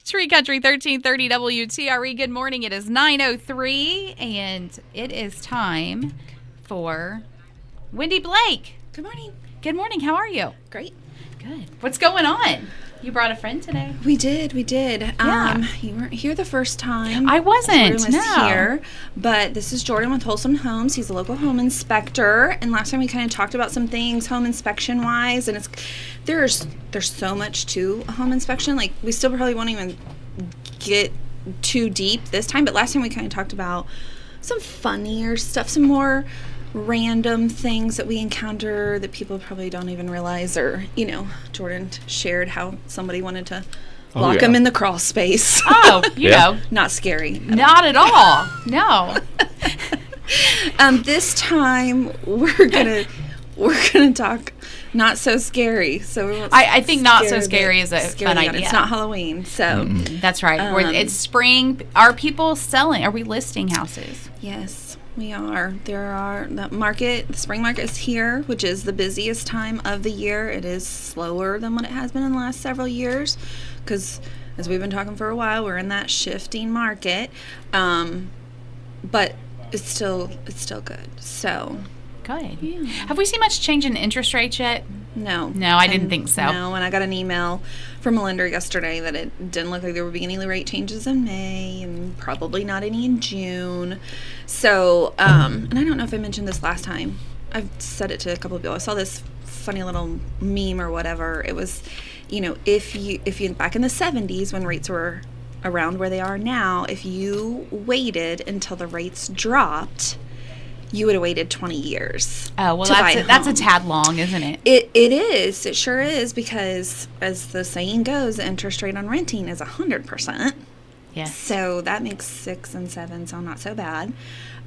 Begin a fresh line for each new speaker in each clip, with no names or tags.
Tree Country 1330 WTRE. Good morning. It is 9:03, and it is time for Wendy Blake.
Good morning.
Good morning. How are you?
Great.
Good. What's going on? You brought a friend today.
We did.
Yeah.
You weren't here the first time.
I wasn't.
Jordan was here, but this is Jordan with Wholesome Homes. He's a local home inspector, and last time we kind of talked about some things home inspection wise, and there's so much to a home inspection. Like, we still probably won't even get too deep this time, but last time we kind of talked about some funnier stuff, some more random things that we encounter that people probably don't even realize, or Jordan shared how somebody wanted to lock him in the crawl space.
Oh, you know.
Not scary.
Not at all. No.
This time we're gonna talk not so scary. So
I think not so scary is a fun idea.
It's not Halloween, so
That's right. It's spring. Are people selling? Are we listing houses?
Yes. We are. The spring market is here, which is the busiest time of the year. It is slower than what it has been in the last several years because, as we've been talking for a while, we're in that shifting market. But it's still good. So
good.
Yeah.
Have we seen much change in interest rates yet?
No,
I didn't think so.
No, and I got an email from a lender yesterday that it didn't look like there would be any rate changes in May and probably not any in June. So, and I don't know if I mentioned this last time. I've said it to a couple of people. I saw this funny little meme or whatever. It was, if you back in the 70s when rates were around where they are now, if you waited until the rates dropped, you would have waited 20 years.
Oh, well, that's a tad long, isn't it?
It is. It sure is, because as the saying goes, the interest rate on renting is 100%.
Yes.
So that makes 6 and 7 sound not so bad.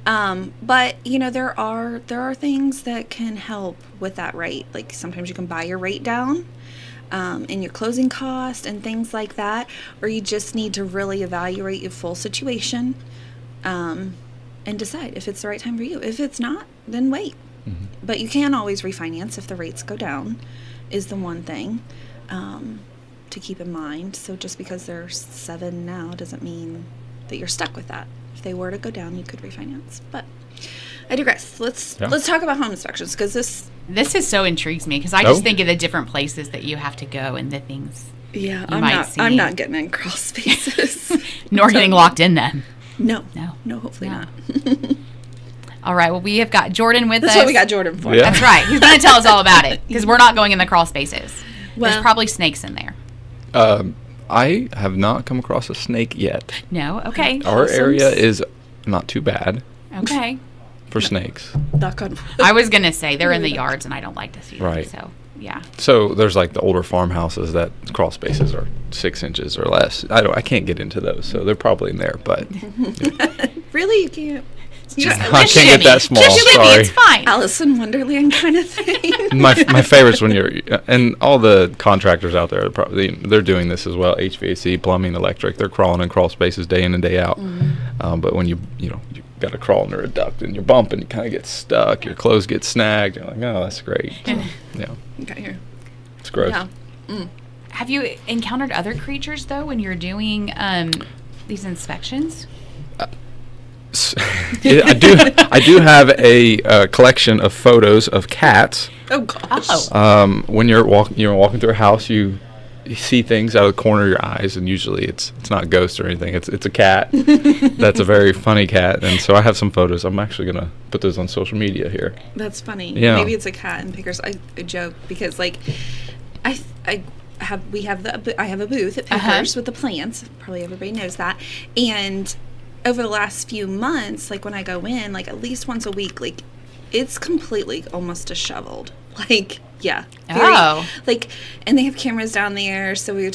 But there are things that can help with that rate. Like, sometimes you can buy your rate down, and your closing cost and things like that, or you just need to really evaluate your full situation. And decide if it's the right time for you. If it's not, then wait. Mm-hmm. But you can always refinance if the rates go down, is the one thing to keep in mind. So just because they're 7 now doesn't mean that you're stuck with that. If they were to go down, you could refinance. But I digress. Let's talk about home inspections, because this
is so intrigues me, because I just think of the different places that you have to go and the things.
Yeah, I'm not getting in crawl spaces,
nor getting locked in them.
No, hopefully not.
All right, well, we have got Jordan with us.
That's what we got Jordan for.
Yeah. That's right. He's going to tell us all about it, because we're not going in the crawl spaces.
Well,
there's probably snakes in there.
I have not come across a snake yet.
No? Okay.
Our area is not too bad.
Okay.
For snakes.
I was going to say, they're in the yards, and I don't like to see them.
Right.
So, yeah.
So there's like the older farmhouses that crawl spaces are 6 inches or less. I can't get into those, so they're probably in there. But
really, you can't.
I can't get that small.
Just
sorry.
It's fine.
Alice in Wonderland kind of thing.
my favorite's when you're, and all the contractors out there they're doing this as well. HVAC, plumbing, electric. They're crawling in crawl spaces day in and day out. Mm-hmm. But when you got to crawl under a duct and you're bumping, you kind of get stuck. Your clothes get snagged. You're like, oh, that's great. Yeah.
Got here.
It's gross.
Yeah. Mm.
Have you encountered other creatures, though, when you're doing these inspections?
I do have a collection of photos of cats.
Oh gosh.
Oh.
When you're walking through a house, you see things out of the corner of your eyes, and usually it's not a ghost or anything. It's a cat. That's a very funny cat, and so I have some photos. I'm actually gonna put those on social media here.
That's funny.
Yeah.
Maybe it's a cat and Pickers. I joke because I have a booth at Pickers with the plants. Probably everybody knows that. And over the last few months, like when I go in, like at least once a week, like it's completely almost disheveled. Like, yeah. And they have cameras down there, so we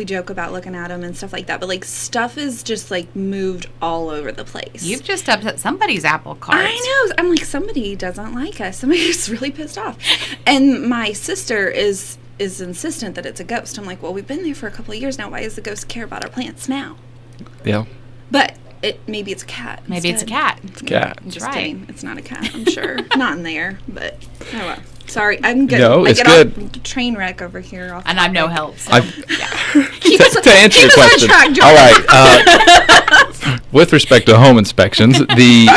joke about looking at them and stuff like that. But like stuff is just like moved all over the place.
You've just upset somebody's apple cart.
I know. I'm like, somebody doesn't like us. Somebody's really pissed off. And my sister is insistent that it's a ghost. I'm like, well, we've been there for a couple of years now. Why does the ghost care about our plants now?
Yeah.
But maybe it's a cat.
Maybe it's a cat.
It's a cat.
Just kidding. It's not a cat, I'm sure. Not in there, but oh well. Sorry, I'm good.
No, it's good.
Off train wreck over here. Off
And I'm no help. So.
To answer your
keep us on
question,
track, John.
all right. With respect to home inspections, the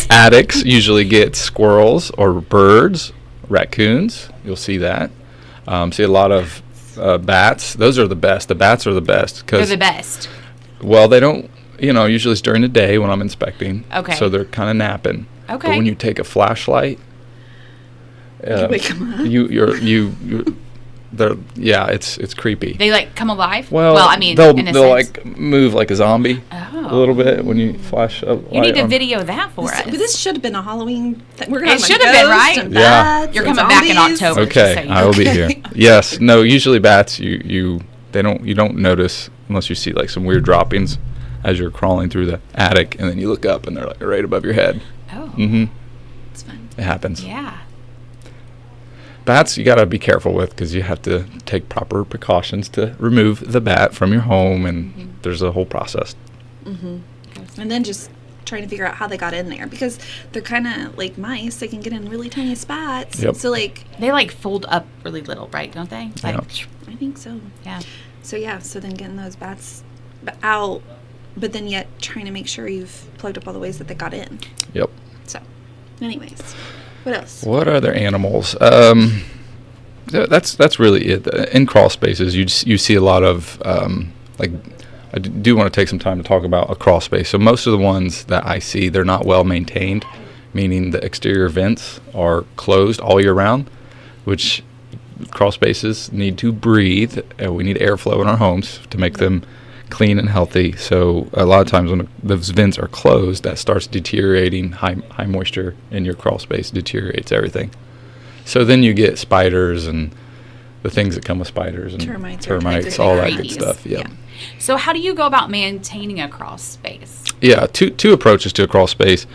attics usually get squirrels or birds, raccoons. You'll see that. See a lot of bats. Those are the best. The bats are the best.
They're the best.
Well, they don't. Usually it's during the day when I'm inspecting.
Okay.
So they're kind of napping.
Okay.
But when you take a flashlight,
wake 'em up.
it's creepy.
They like come alive.
Well,
I mean,
they'll
in a
they'll
sense.
like move like a zombie
Oh.
a little bit when you flash a light
You need to
on.
video that for us.
But this should have been a Halloween. We're gonna
It
have
should have been, right?
And
Yeah.
bats
You're
and
coming back in
zombies.
October. just
Okay,
so you
I
know.
will be here. Yes, no. Usually bats, you don't notice unless you see like some weird droppings as you're crawling through the attic, and then you look up and they're like right above your head.
Oh.
Mm-hmm.
It's fun.
It happens.
Yeah.
Bats, you gotta be careful with because you have to take proper precautions to remove the bat from your home, and there's a whole process.
And then just trying to figure out how they got in there because they're kind of like mice. They can get in really tiny spots.
Yep.
So like,
They like fold up really little, right? Don't they? Like,
I think so.
yeah.
So yeah. So then getting those bats out, but then yet trying to make sure you've plugged up all the ways that they got in.
Yep.
So, anyways, what else?
What other animals? That's really it. In crawl spaces, you see a lot of like. I do want to take some time to talk about a crawl space. So most of the ones that I see, they're not well maintained, meaning the exterior vents are closed all year round, which crawl spaces need to breathe. We need airflow in our homes to make them clean and healthy. So a lot of times when those vents are closed, that starts deteriorating. High moisture in your crawl space deteriorates everything. So then you get spiders and the things that come with spiders and
Termites,
all that good
Creepies.
stuff. Yeah.
So how do you go about maintaining a crawl space?
Yeah, two approaches to a crawl space.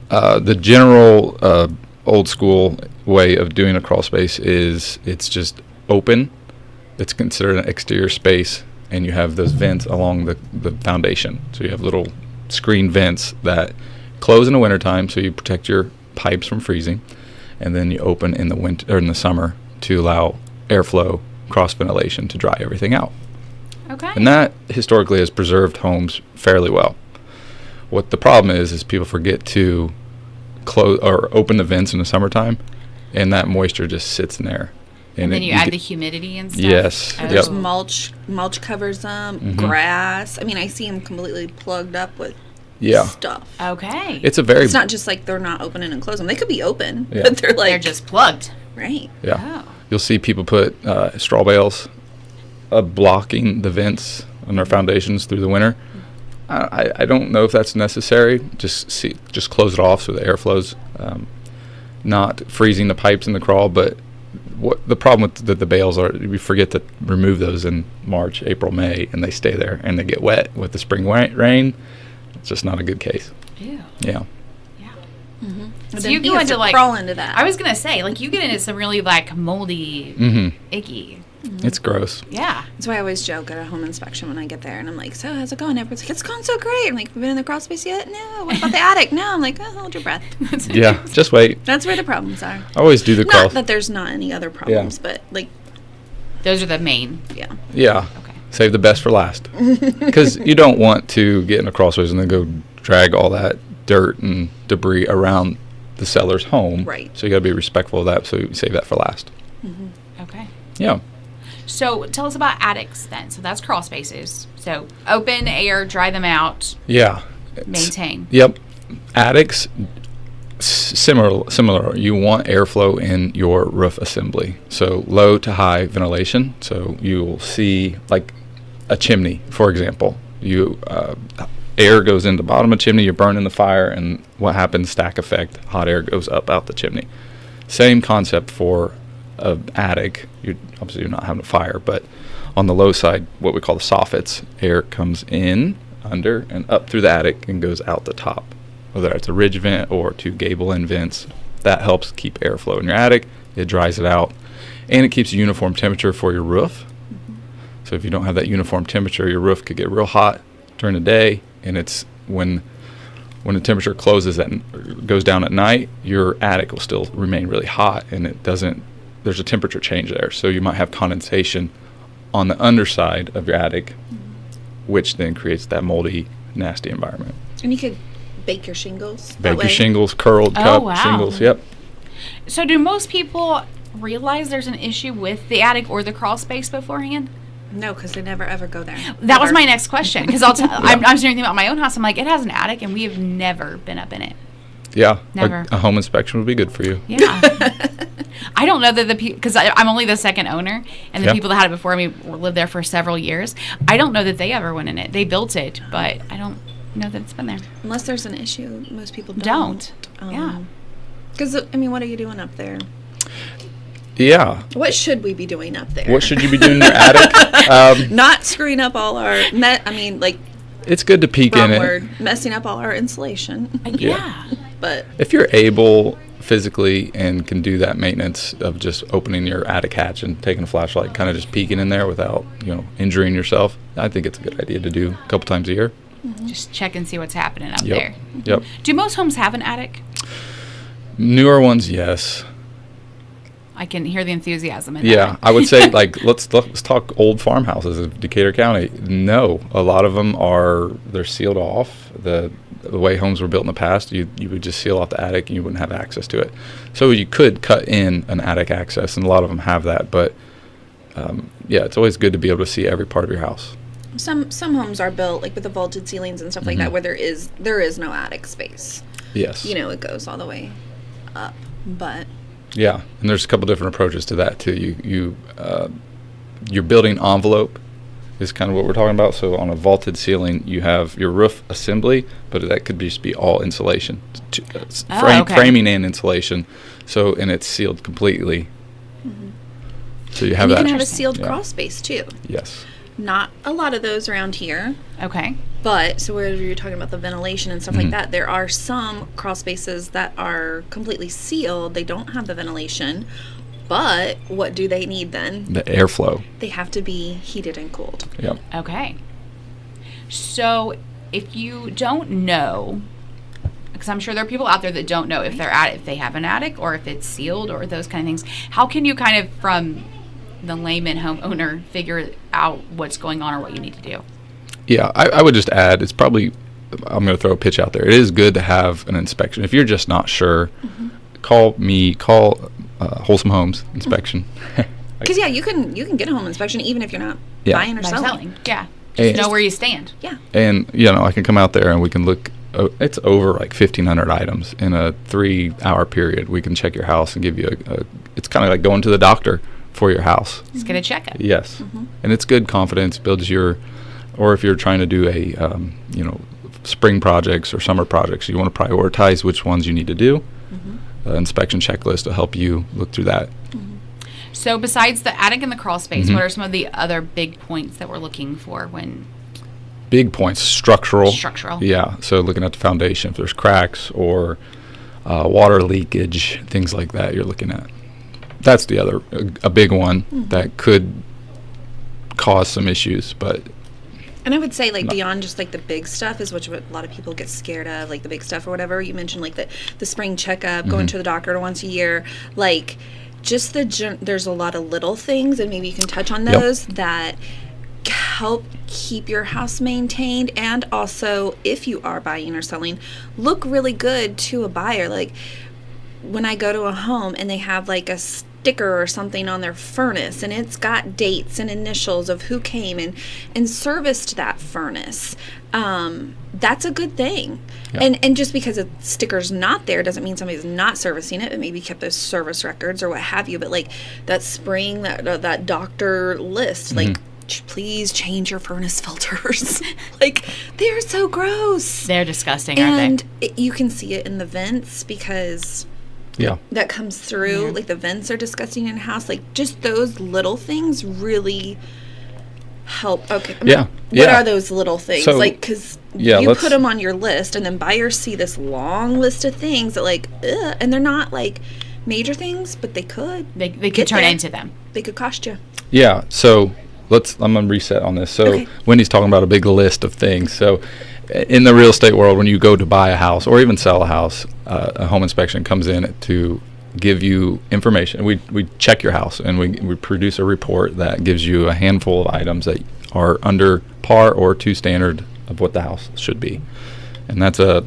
The general old school way of doing a crawl space is it's just open. It's considered an exterior space, and you have those vents along the foundation. So you have little screen vents that close in the wintertime, so you protect your pipes from freezing, and then you open in the winter or in the summer to allow airflow, cross ventilation to dry everything out.
Okay.
And that historically has preserved homes fairly well. What the problem is people forget to close or open the vents in the summertime, and that moisture just sits in there.
And then you add
get-
the humidity and stuff?
Yes.
Oh.
There's
Yep.
mulch covers them,
Mhm.
grass. I mean, I see them completely plugged up with
Yeah.
stuff.
Okay.
It's a very
It's not just like they're not opening and closing. They could be open,
Yeah.
but they're like
They're just plugged.
right.
yeah.
Oh.
You'll see people put straw bales blocking the vents on their foundations through the winter. I don't know if that's necessary. Just close it off so the air flows, not freezing the pipes in the crawl. But what the problem with the bales are, we forget to remove those in March, April, May, and they stay there and they get wet with the spring rain. It's just not a good case.
Ew.
Yeah.
But
So
then
you
he
go
has
into
to
like
crawl into that.
I was gonna say like you get into some really like moldy,
Mm-hmm.
icky.
It's gross.
Yeah.
That's why I always joke at a home inspection when I get there, and I'm like, "So how's it going?" Everyone's like, "It's going so great." I'm like, "Been in the crawl space yet? No. What about the attic? No." I'm like, "Oh, hold your breath."
Yeah. Just wait.
That's where the problems are.
I always do the
Not
crawl.
that there's not any other problems, but like,
Those are the main.
yeah.
Yeah.
Okay.
Save the best for last. Because you don't want to get in a crawl space and then go drag all that dirt and debris around the seller's home.
Right.
So you got to be respectful of that. So you save that for last.
Okay.
Yeah.
So tell us about attics then. So that's crawl spaces. So open air, dry them out,
Yeah.
maintain.
Yep. Attics, similar. You want airflow in your roof assembly. So low to high ventilation. So you will see like a chimney, for example. Air goes in the bottom of the chimney, you're burning the fire, and what happens, stack effect, hot air goes up out the chimney. Same concept for an attic. You're not having a fire, but on the low side, what we call the soffits, air comes in, under, and up through the attic and goes out the top. Whether it's a ridge vent or two gable end vents, that helps keep airflow in your attic. It dries it out, and it keeps a uniform temperature for your roof. So if you don't have that uniform temperature, your roof could get real hot during the day, and it's when when the temperature goes down at night, your attic will still remain really hot, and there's a temperature change there. So you might have condensation on the underside of your attic, which then creates that moldy, nasty environment.
And you could bake your shingles.
Bake your shingles, curled cup
wow.
shingles, yep.
So do most people realize there's an issue with the attic or the crawl space beforehand?
No, because they never ever go there.
That was my next question, because I'm doing anything about my own house. I'm like, it has an attic, and we have never been up in it.
Yeah,
Never.
A home inspection would be good for you.
Yeah. I don't know that because I'm only the second owner, and the people that had it before me lived there for several years. I don't know that they ever went in it. They built it, but I don't know that it's been there.
Unless there's an issue, most people don't.
Yeah.
Because, I mean, what are you doing up there?
Yeah.
What should we be doing up there?
What should you be doing in your attic?
Not screwing up all our,
It's good to peek in it.
Messing up all our insulation.
Yeah.
But
if you're able physically and can do that maintenance of just opening your attic hatch and taking a flashlight, kind of just peeking in there without, injuring yourself, I think it's a good idea to do a couple times a year.
Mm-hmm.
Just check and see what's happening up there.
Yep.
Do most homes have an attic?
Newer ones, yes.
I can hear the enthusiasm in
Yeah,
that.
I would say let's talk old farmhouses in Decatur County. No, a lot of them they're sealed off. The way homes were built in the past, you would just seal off the attic and you wouldn't have access to it. So you could cut in an attic access, and a lot of them have that. But it's always good to be able to see every part of your house.
some homes are built like with the vaulted ceilings and stuff like that, where there is no attic space.
Yes.
It goes all the way up, but.
Yeah, and there's a couple different approaches to that too. Your building envelope is kind of what we're talking about. So on a vaulted ceiling, you have your roof assembly, but that could just be all insulation, framing and insulation. So and it's sealed completely. Mm-hmm. So you have
You
that.
can have a sealed crawl space too.
Yes.
Not a lot of those around here.
Okay.
But, so where you're talking about the ventilation and stuff like that, there are some crawl spaces that are completely sealed. They don't have the ventilation. But what do they need then?
The airflow.
They have to be heated and cooled.
Yep.
Okay. So if you don't know, because I'm sure there are people out there that don't know if they have an attic or if it's sealed or those kind of things, how can you kind of, from the layman homeowner, figure out what's going on or what you need to do?
Yeah, I would just add, it's probably, I'm going to throw a pitch out there. It is good to have an inspection. If you're just not sure, call Wholesome Homes Inspection.
Because, you can get a home inspection even if you're not buying or selling.
Yeah. Just know where you stand.
Yeah.
And, I can come out there and we can look. It's over like 1,500 items in a 3-hour period. We can check your house and give you it's kind of like going to the doctor for your house.
Just get a checkup.
Yes. And it's good confidence, builds or if you're trying to do a, spring projects or summer projects, you want to prioritize which ones you need to do. Inspection checklist will help you look through that.
So besides the attic and the crawl space, what are some of the other big points that we're looking for when?
Big points, structural. Yeah, so looking at the foundation, if there's cracks or water leakage, things like that you're looking at. That's the other, a big one that could cause some issues, but...
And I would say, beyond just, the big stuff is what a lot of people get scared of, the big stuff or whatever. You mentioned, the spring checkup, going to the doctor once a year. There's a lot of little things, and maybe you can touch on those that help keep your house maintained. And also, if you are buying or selling, look really good to a buyer. When I go to a home and they have, a sticker or something on their furnace and it's got dates and initials of who came and serviced that furnace, that's a good thing. And just because a sticker's not there doesn't mean somebody's not servicing it. It maybe kept those service records or what have you, but that spring, that doctor list, please change your furnace filters. They're so gross.
They're disgusting, aren't they?
And you can see it in the vents because that comes through. The vents are disgusting in a house. Just those little things really help. Okay. What are those little things?
So,
because you put them on your list, and then buyers see this long list of things that and they're not major things, but they could.
They could turn into them.
They could cost you.
Yeah. So I'm gonna reset on this. So Wendy's talking about a big list of things. So in the real estate world, when you go to buy a house or even sell a house, a home inspection comes in to give you information. We check your house, and we produce a report that gives you a handful of items that are under par or to standard of what the house should be. And that's a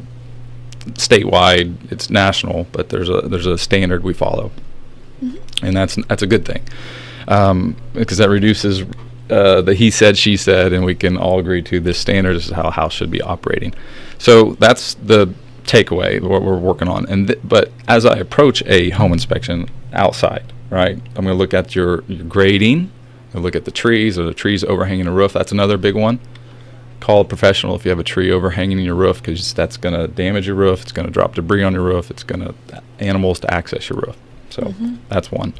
statewide, it's national, but there's a standard we follow. And that's a good thing, because that reduces the he said, she said, and we can all agree to this standard is how a house should be operating. So that's the takeaway, what we're working on. But as I approach a home inspection outside, right, I'm going to look at your grading, I'm going to look at the trees, or the trees overhanging the roof. That's another big one. Call a professional if you have a tree overhanging your roof, because that's going to damage your roof. It's going to drop debris on your roof. It's going to animals to access your roof. So that's one.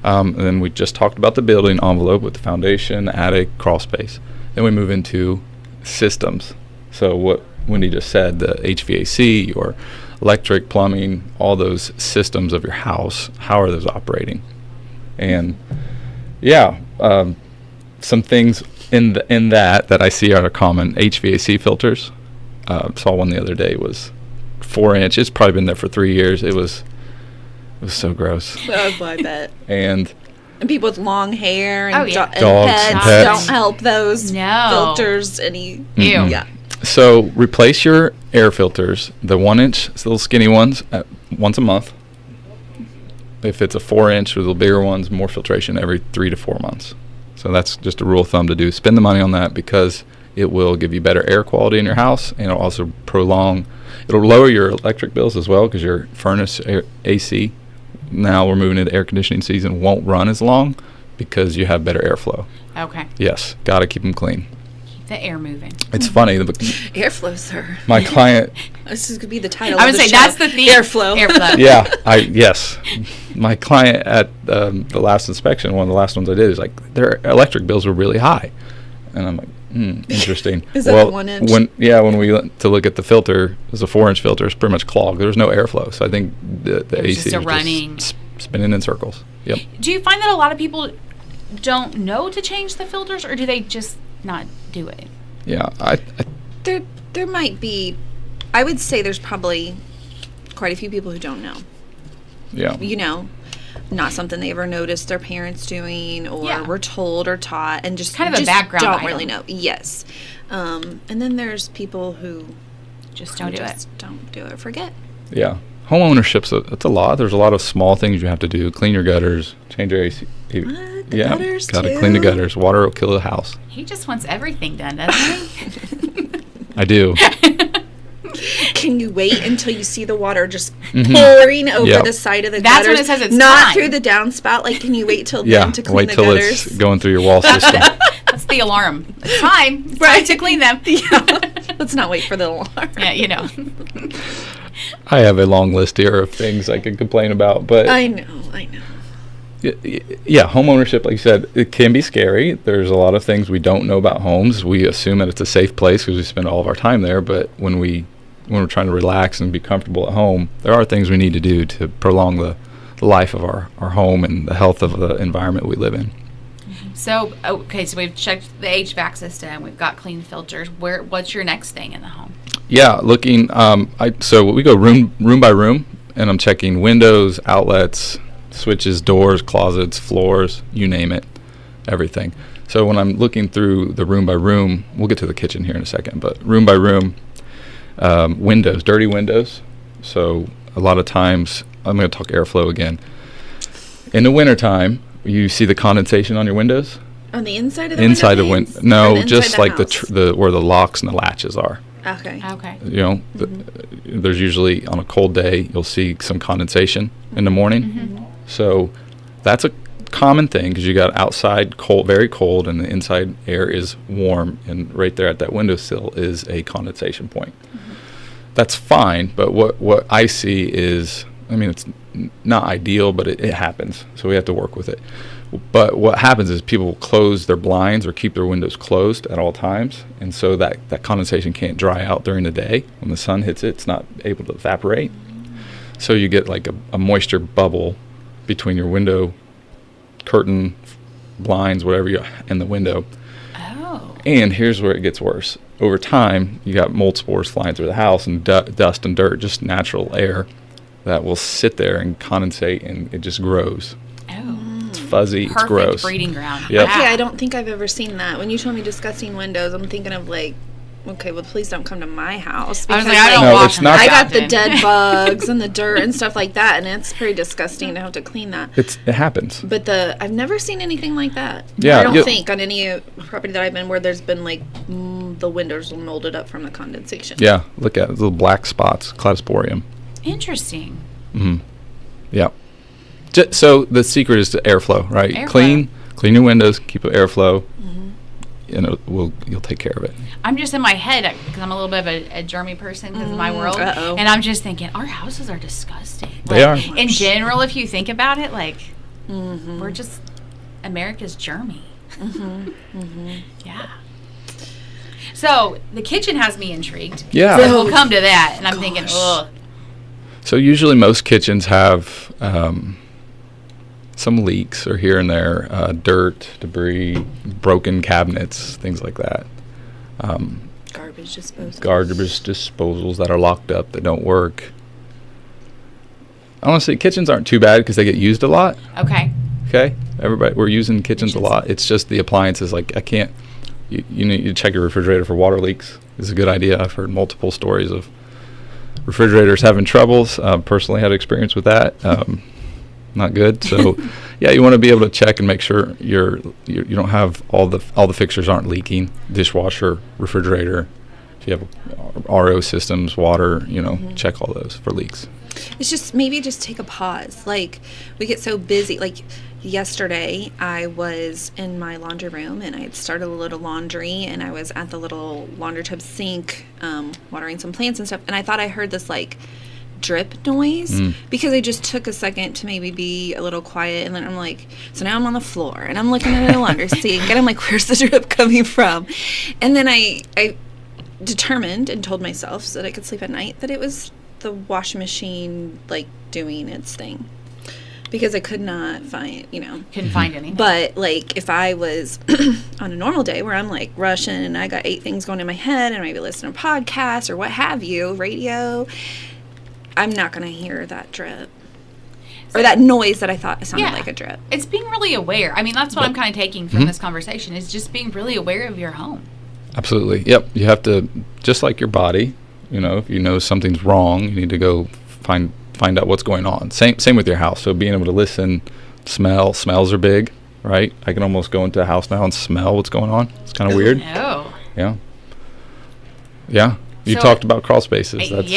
And then we just talked about the building envelope with the foundation, attic, crawl space. Then we move into systems. So what Wendy just said, the HVAC or electric, plumbing, all those systems of your house, how are those operating? And some things in that I see are common. HVAC filters. Saw one the other day, was 4-inch. It's probably been there for 3 years. It was so gross.
Oh, I bet.
And
people with long hair and,
yeah.
and
Dogs
pets,
and pets.
don't help those
No.
filters any.
Ew.
Yeah.
So replace your air filters, the 1-inch, little skinny ones, once a month. If it's a 4-inch or the bigger ones, more filtration every 3 to 4 months. So that's just a rule of thumb to do. Spend the money on that, because it will give you better air quality in your house, and it'll also it'll lower your electric bills as well, because your furnace AC, now we're moving into air conditioning season, won't run as long because you have better airflow.
Okay.
Yes, got to keep them clean.
Keep the air moving.
It's funny.
Airflow, sir.
My client,
This is going to be the title
I
of
would
the
say
show.
that's the theme.
Airflow.
Airflow.
yes. My client at the last inspection, one of the last ones I did, is like, their electric bills were really high. And I'm like, interesting.
Is that
well,
the 1-inch?
When we went to look at the filter, it was a 4-inch filter. It's pretty much clogged. There was no airflow. So I think the
It was
AC
just a
was
running.
just spinning in circles. Yep.
Do you find that a lot of people don't know to change the filters, or do they just not do it?
Yeah.
There might be, I would say there's probably quite a few people who don't know.
Yeah.
You know, not something they ever noticed their parents doing, or were told or taught, and just
Kind of a
just
background
don't
item.
really know. Yes. And then there's people who
Just don't do it.
just don't do it. Forget.
Yeah. Home ownership's it's a lot. There's a lot of small things you have to do. Clean your gutters, change your AC.
What? The gutters
Gotta
too?
clean the gutters. Water will kill the house.
He just wants everything done, doesn't he?
I do.
Can you wait until you see the water just pouring over
Yep.
the side of the
That's
gutters?
when it says it's
not
time.
through the downspout. Like, can you wait till
Yeah.
then to clean
Wait
the
till
gutters?
it's going through your wall system.
That's the alarm. It's time. It's time
Right.
to clean them.
Let's not wait for the alarm.
Yeah, you know.
I have a long list here of things I could complain about, but
I know.
yeah, home ownership, like you said, it can be scary. There's a lot of things we don't know about homes. We assume that it's a safe place because we spend all of our time there, but when we're trying to relax and be comfortable at home, there are things we need to do to prolong the life of our home and the health of the environment we live in.
So, okay, so we've checked the HVAC system. We've got clean filters. What's your next thing in the home?
Yeah, looking. So we go room by room, and I'm checking windows, outlets, switches, doors, closets, floors, you name it, everything. So when I'm looking through the room by room, we'll get to the kitchen here in a second, but room by room, windows, dirty windows. So a lot of times, I'm going to talk airflow again. In the wintertime, you see the condensation on your windows?
On the inside of the
Inside
window
of
panes?
window.
Or
No,
the
just
inside
like
house?
the where the locks and the latches are.
Okay.
Okay.
You know, there's usually on a cold day you'll see some condensation in the morning. So that's a common thing because you got outside cold, very cold, and the inside air is warm, and right there at that windowsill is a condensation point. That's fine, but what I see is, I mean, it's not ideal, but it happens, so we have to work with it. But what happens is people close their blinds or keep their windows closed at all times, and so that condensation can't dry out during the day. When the sun hits it, it's not able to evaporate. So you get like a moisture bubble between your window, curtain, blinds, whatever, and the window.
Oh. Oh.
And here's where it gets worse. Over time, you got mold spores flying through the house and dust and dirt, just natural air that will sit there and condensate, and it just grows.
Oh.
It's fuzzy.
Perfect
it's gross.
breeding ground.
Yep.
Okay, I don't think I've ever seen that. When you told me disgusting windows, I'm thinking of like, okay, well, please don't come to my house.
I was like,
because,
I don't
No,
walk
it's
in
not-
very
I got the
often.
dead bugs and the dirt and stuff like that, and it's pretty disgusting to have to clean that.
It happens.
But I've never seen anything like that.
Yeah,
I don't
you-
think on any property that I've been where there's been like the windows molded up from the condensation.
Yeah, look at it, little black spots, cladosporium.
Interesting.
Mm-hmm. Yeah. So the secret is to airflow, right?
Airflow.
Clean your windows, keep it airflow,
Mm-hmm.
and you'll take care of it.
I'm just in my head because I'm a little bit of a germy person because of my world,
uh-oh.
and I'm just thinking our houses are disgusting.
They are.
In general, if you think about it, like
Mm-hmm.
we're just America's germy. Yeah. So the kitchen has me intrigued.
Yeah.
So we'll come to that, and I'm thinking, ugh.
So usually most kitchens have some leaks or here and there, dirt, debris, broken cabinets, things like that.
Garbage disposal.
Garbage disposals that are locked up that don't work. Honestly, kitchens aren't too bad because they get used a lot.
Okay.
Okay, we're using kitchens a lot. It's just the appliances. Like I can't. You need to check your refrigerator for water leaks. It's a good idea. I've heard multiple stories of refrigerators having troubles. Personally, had experience with that. Not good. So, yeah, you want to be able to check and make sure you don't have all the fixtures aren't leaking. Dishwasher, refrigerator. If you have RO systems, water, check all those for leaks.
It's just maybe just take a pause. Like we get so busy. Like yesterday, I was in my laundry room and I had started a little laundry, and I was at the little laundry tub sink, watering some plants and stuff. And I thought I heard this like drip noise because I just took a second to maybe be a little quiet, and then I'm like, so now I'm on the floor and I'm looking at the laundry sink and I'm like, where's the drip coming from? And then I determined and told myself so that I could sleep at night that it was the washing machine like doing its thing, because I could not find
Couldn't find anything.
but like if I was on a normal day where I'm like rushing and I got 8 things going in my head and maybe listening to podcasts or what have you, radio, I'm not going to hear that drip or that noise that I thought sounded like a drip.
It's being really aware. I mean, that's what I'm kind of taking from this conversation is just being really aware of your home.
Absolutely. Yep. You have to, just like your body, if you know something's wrong, you need to go find out what's going on. Same with your house. So being able to listen, smells are big, right? I can almost go into a house now and smell what's going on. It's kind of weird.
Oh.
Yeah. Yeah. You
So-
talked about crawl spaces.
That's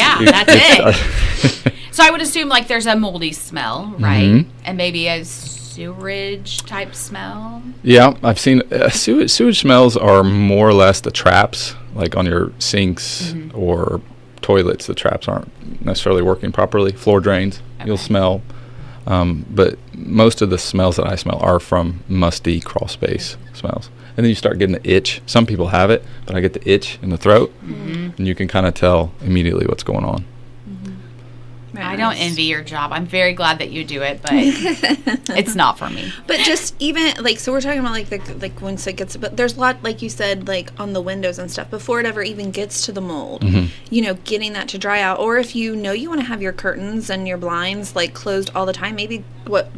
it. So I would assume like there's a moldy smell, right?
Mhm.
And maybe a sewage type smell.
Yeah, I've seen sewage smells are more or less the traps, like on your sinks or toilets. The traps aren't necessarily working properly. Floor drains, you'll
Okay.
smell. But most of the smells that I smell are from musty crawl space smells. And then you start getting the itch. Some people have it, but I get the itch in the throat, and you can kind of tell immediately what's going on.
I don't envy your job. I'm very glad that you do it, but it's not for me.
But just even like, so we're talking about like once it gets, but there's a lot, like you said, like on the windows and stuff before it ever even gets to the mold, getting that to dry out. Or if you want to have your curtains and your blinds like closed all the time, maybe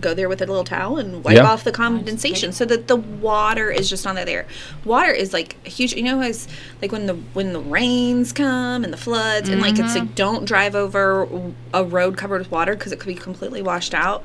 go there with a little towel and wipe off the condensation so that the water is just not there. Water is like a huge, as like when the rains come and the floods and like it's like don't drive over a road covered with water because it could be completely washed out.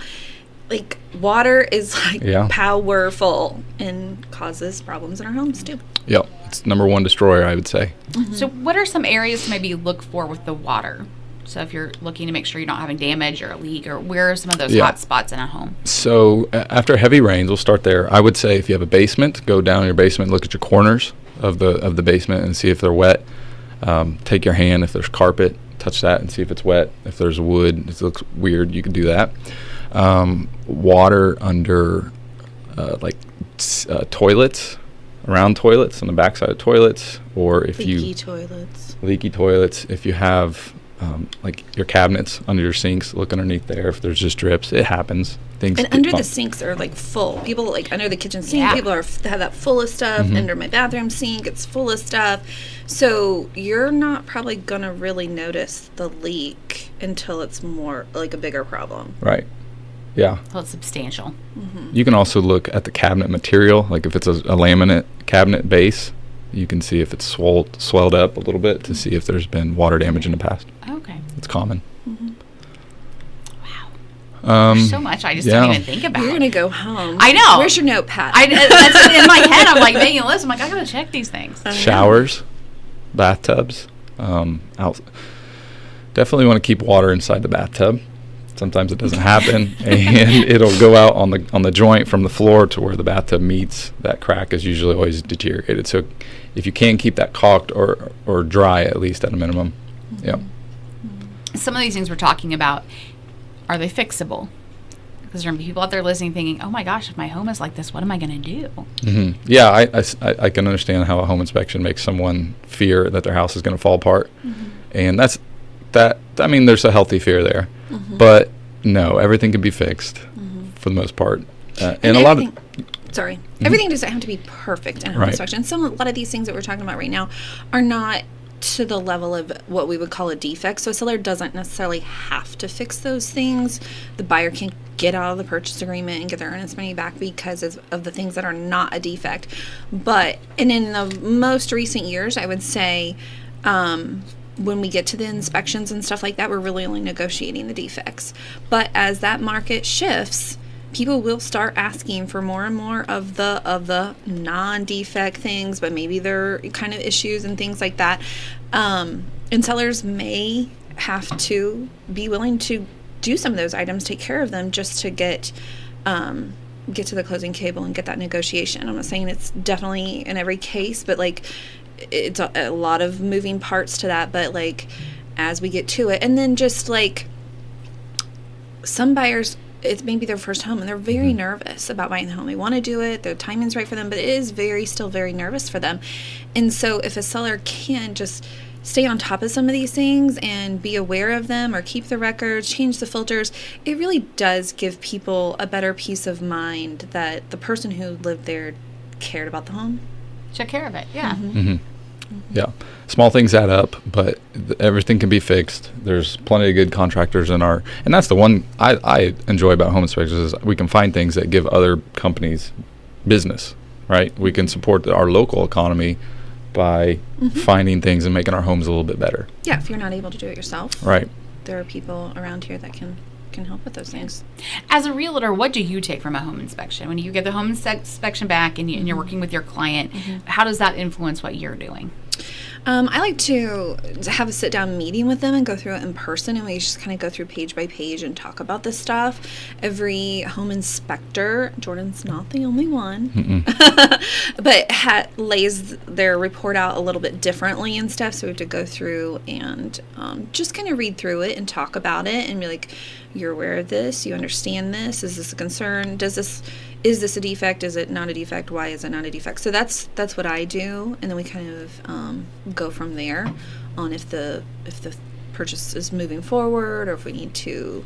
Like water is like powerful and causes problems in our homes too.
Yep, it's number one destroyer, I would say.
So what are some areas to maybe look for with the water? So if you're looking to make sure you're not having damage or a leak, or where are some of those hot spots in a home?
So after heavy rains, we'll start there. I would say if you have a basement, go down in your basement, look at your corners of the basement and see if they're wet. Take your hand, if there's carpet, touch that and see if it's wet. If there's wood, it looks weird, you can do that. Water under toilets, around toilets, on the backside of toilets, or if
Leaky toilets.
leaky toilets. If you have like your cabinets under your sinks, look underneath there. If there's just drips, it happens. Things
And
get
under the
bumped.
sinks are like full. People like under the kitchen sink.
Yeah.
People have that full of stuff. Under my bathroom sink, it's full of stuff. So you're not probably gonna really notice the leak until it's more like a bigger problem.
Right. Yeah.
Well, it's substantial.
You can also look at the cabinet material, like if it's a laminate cabinet base, you can see if it's swelled up a little bit to see if there's been water damage in the past.
Okay.
It's common.
Wow. There's so much I just don't even think about.
You're gonna go home.
I know.
Where's your notepad?
That's in my head. I'm like making a list. I'm like, I gotta check these things.
Showers, bathtubs, definitely want to keep water inside the bathtub. Sometimes it doesn't happen, and it'll go out on the joint from the floor to where the bathtub meets. That crack is usually always deteriorated. So if you can keep that caulked or dry at least at a minimum. Yeah.
Some of these things we're talking about, are they fixable? Because there are people out there listening thinking, oh my gosh, if my home is like this, what am I going to do?
Yeah, I can understand how a home inspection makes someone fear that their house is going to fall apart. And I mean, there's a healthy fear there. But no, everything can be fixed for the most part. And a lot of...
Sorry. Everything doesn't have to be perfect in a home inspection. A lot of these things that we're talking about right now are not to the level of what we would call a defect. So a seller doesn't necessarily have to fix those things. The buyer can get out of the purchase agreement and get their earnest money back because of the things that are not a defect. But, and in the most recent years, I would say, when we get to the inspections and stuff like that, we're really only negotiating the defects. But as that market shifts, people will start asking for more and more of the non-defect things, but maybe they're kind of issues and things like that. And sellers may have to be willing to do some of those items, take care of them, just to get to the closing table and get that negotiation. I'm not saying it's definitely in every case, but like it's a lot of moving parts to that. But like as we get to it, and then just like some buyers, it's maybe their first home and they're very nervous about buying the home. They want to do it, the timing's right for them, but it is still very nervous for them. And so if a seller can just stay on top of some of these things and be aware of them, or keep the records, change the filters, it really does give people a better peace of mind that the person who lived there cared about the home.
Took care of it, yeah.
Yeah. Small things add up, but everything can be fixed. There's plenty of good contractors and that's the one I enjoy about home inspections is we can find things that give other companies business, right? We can support our local economy by finding things and making our homes a little bit better.
Yeah, if you're not able to do it yourself.
Right.
There are people around here that can help with those things.
As a realtor, what do you take from a home inspection? When you get the home inspection back and you're working with your client, how does that influence what you're doing?
I like to have a sit-down meeting with them and go through it in person, and we just kind of go through page by page and talk about this stuff. Every home inspector, Jordan's not the only one, but lays their report out a little bit differently and stuff, so we have to go through and just kind of read through it and talk about it and be like, you're aware of this, you understand this, is this a concern, is this a defect? Is it not a defect? Why is it not a defect? So that's what I do, and then we kind of go from there on if the purchase is moving forward, or if we need to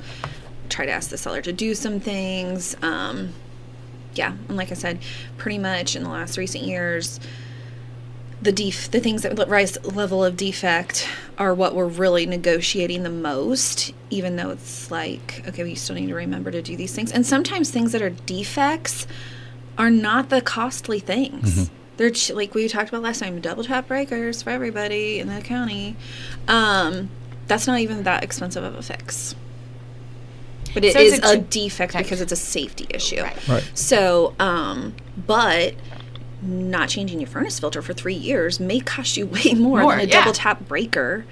try to ask the seller to do some things. Yeah, and like I said, pretty much in the last recent years, the things that rise level of defect are what we're really negotiating the most, even though it's like, okay, we still need to remember to do these things. And sometimes things that are defects are not the costly things. They're like we talked about last time, double tap breakers for everybody in the county. That's not even that expensive of a fix. But it is a defect because it's a safety issue.
Right.
So, but not changing your furnace filter for 3 years may cost you way more than a double tap breaker.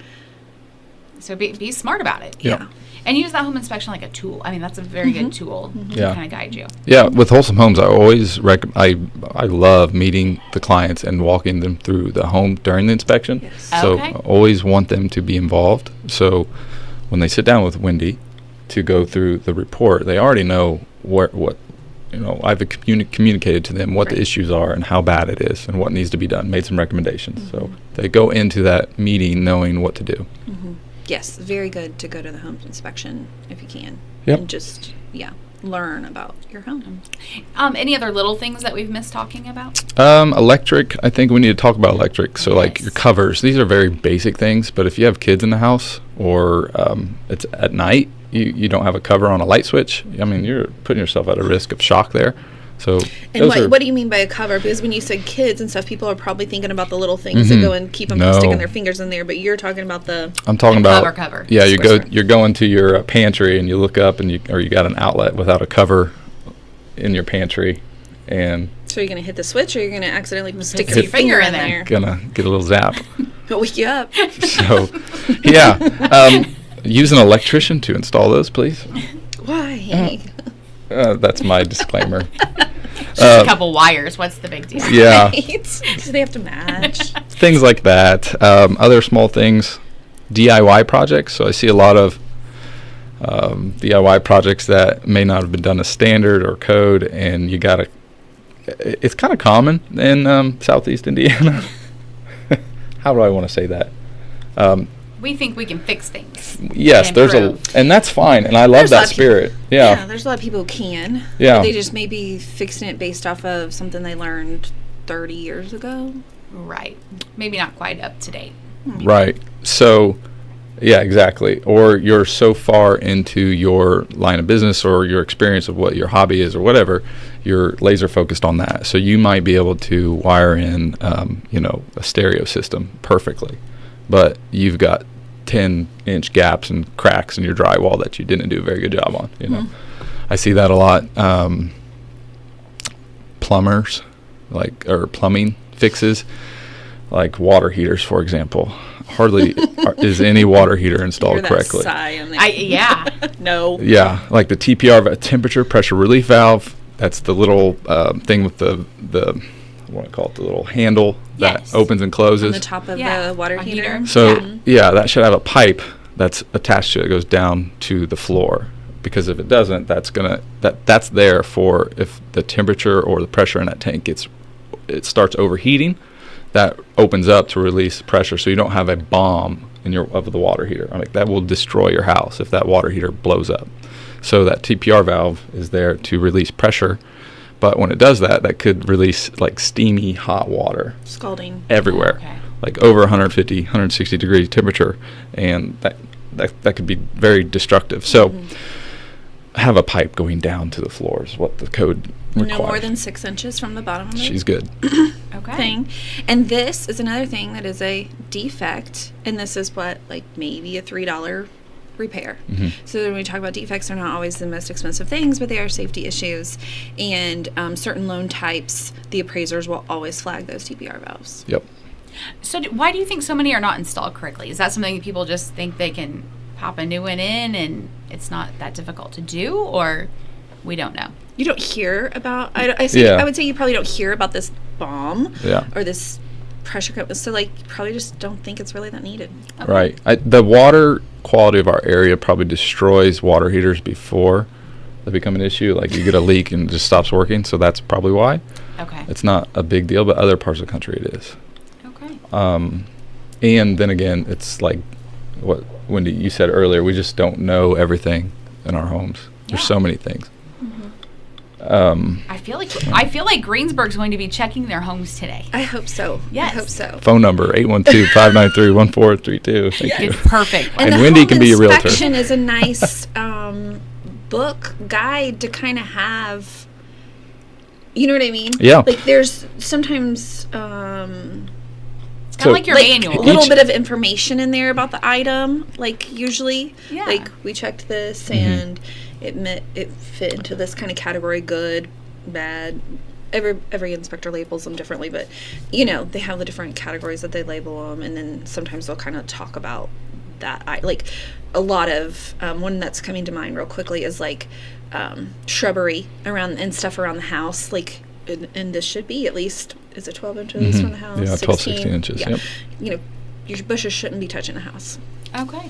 So
be smart about it.
Yeah.
And use that home inspection like a tool. I mean, that's a very good tool to kind of guide you.
Yeah, with Wholesome Homes, I always I love meeting the clients and walking them through the home during the inspection.
Yes.
So I always want them to be involved. So when they sit down with Wendy to go through the report, they already know what I've communicated to them what the issues are and how bad it is and what needs to be done, made some recommendations. So they go into that meeting knowing what to do.
yes, very good to go to the home inspection if you can.
Yep.
And just, learn about your home.
Any other little things that we've missed talking about?
Electric, I think we need to talk about electric. So like your
Yes.
covers, these are very basic things, but if you have kids in the house or it's at night, you don't have a cover on a light switch, I mean, you're putting yourself at a risk of shock there. So
And
those are,
what do you mean by a cover? Because when you said kids and stuff, people are probably thinking about the little things that go and keep them from
No.
sticking their fingers in there, but you're talking about the...
I'm talking
The
about
cover.
Yeah,
Switch.
you're going to your pantry and you look up and you got an outlet without a cover in your pantry, and
So you're going to hit the switch, or you're going to accidentally stick
Hit
your
your
finger in
finger in
there?
gonna get a little zap.
It'll wake you up.
So use an electrician to install those, please.
Why?
That's my disclaimer.
Just a couple wires. What's the big deal?
Yeah.
Right? Do they have to match?
Things like that. Other small things, DIY projects. So I see a lot of DIY projects that may not have been done as standard or code, and you gotta. It's kind of common in Southeast Indiana. How do I want to say that?
We think we can fix things.
Yes,
and
there's
improve.
and that's fine, and I love
There's a lot
that
of
spirit. Yeah.
There's a lot of people who can.
Yeah.
But they just may be fixing it based off of something they learned 30 years ago.
Right. Maybe not quite up to date.
Right. So, yeah, exactly. Or you're so far into your line of business or your experience of what your hobby is or whatever, you're laser focused on that. So you might be able to wire in, a stereo system perfectly, but you've got 10-inch gaps and cracks in your drywall that you didn't do a very good job on. I see that a lot. Plumbers, or plumbing fixes, like water heaters, for example. Hardly is any water heater installed
Hear that
correctly.
sigh in there.
Yeah.
No.
Yeah, like the TPR, temperature pressure relief valve. That's the little thing with the what do I call it? The little handle that
Yes.
opens and closes.
On the top of
Yeah,
the water
a
heater.
heater.
So yeah, that should have a pipe that's attached to it. It goes down to the floor, because if it doesn't, that's there for if the temperature or the pressure in that tank it starts overheating. That opens up to release pressure, so you don't have a bomb of the water heater. I mean, that will destroy your house if that water heater blows up. So that TPR valve is there to release pressure, but when it does that, that could release like steamy hot water
Scalding.
everywhere,
Okay.
like over 150, 160 degree temperature, and that could be very destructive. So have a pipe going down to the floor is what the code requires.
No more than 6 inches from the bottom of the
She's good.
Okay.
thing. And this is another thing that is a defect, and this is what, like, maybe a $3 repair. So when we talk about defects, they're not always the most expensive things, but they are safety issues. And certain loan types, the appraisers will always flag those TPR valves.
Yep.
So why do you think so many are not installed correctly? Is that something that people just think they can pop a new one in and it's not that difficult to do, or we don't know?
You don't hear about, I
Yeah.
would say you probably don't hear about this bomb
Yeah.
or this pressure cut. So, like, you probably just don't think it's really that needed.
Okay.
Right. The water quality of our area probably destroys water heaters before they become an issue. Like you get a leak and it just stops working, so that's probably why.
Okay.
It's not a big deal, but other parts of the country it is.
Okay.
And then again, it's like what Wendy you said earlier. We just don't know everything in our homes. There's
Yeah.
so many things.
I feel like Greensburg's going to be checking their homes today.
I hope so.
Yes.
I hope so.
Phone number 812-593-1432. Thank you.
It's perfect.
And
the
Wendy
home
can be a realtor.
inspection is a nice book guide to kind of have. You know what I mean?
Yeah.
Like there's sometimes
It's kind
So-
of like your
like
manual.
a little
Each-
bit of information in there about the item. Like usually,
Yeah.
like we checked this
Mm-hmm.
and it fit into this kind of category: good, bad. Every inspector labels them differently, but they have the different categories that they label them, and then sometimes they'll kind of talk about that. Like a lot of one that's coming to mind real quickly is like shrubbery around and stuff around the house. Like, and this should be at least, is it 12 inches from the house?
Yeah, 12, 16 inches,
Yeah.
yep.
Your bushes shouldn't be touching the house.
Okay.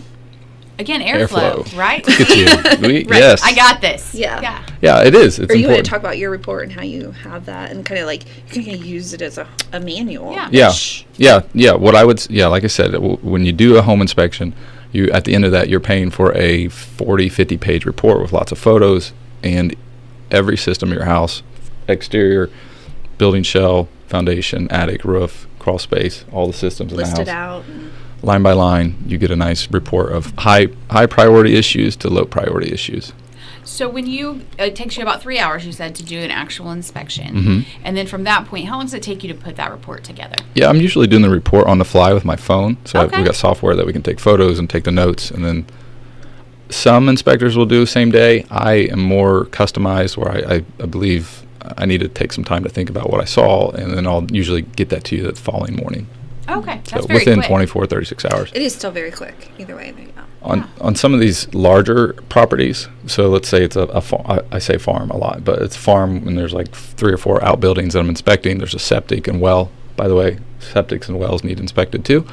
Again, airflow, right?
Look at you.
Right.
Yes.
I got this.
Yeah.
Yeah, it is. It's
Or you want
important.
to talk about your report and how you have that, and kind of like you can use it as a manual.
Yeah.
Yeah,
which-
yeah. What I would, like I said, when you do a home inspection, You at the end of that, you're paying for a 40, 50 page report with lots of photos and every system in your house, exterior, building shell, foundation, attic, roof, crawl space, all the systems in the house.
Listed out.
Line by line, you get a nice report of high priority issues to low priority issues.
So when it takes you about 3 hours, you said, to do an actual inspection.
Mm-hmm.
And then from that point, how long does it take you to put that report together?
Yeah, I'm usually doing the report on the fly with my phone. So
Okay.
we got software that we can take photos and take the notes. And then some inspectors will do same day. I am more customized where I believe I need to take some time to think about what I saw. And then I'll usually get that to you the following morning.
Okay,
So
that's very
within
quick.
24, 36 hours.
It is still very quick. Either way.
On some of these larger properties, so let's say it's I say farm a lot, but it's a farm and there's like 3 or 4 outbuildings that I'm inspecting. There's a septic and well. By the way, septics and wells need inspected too.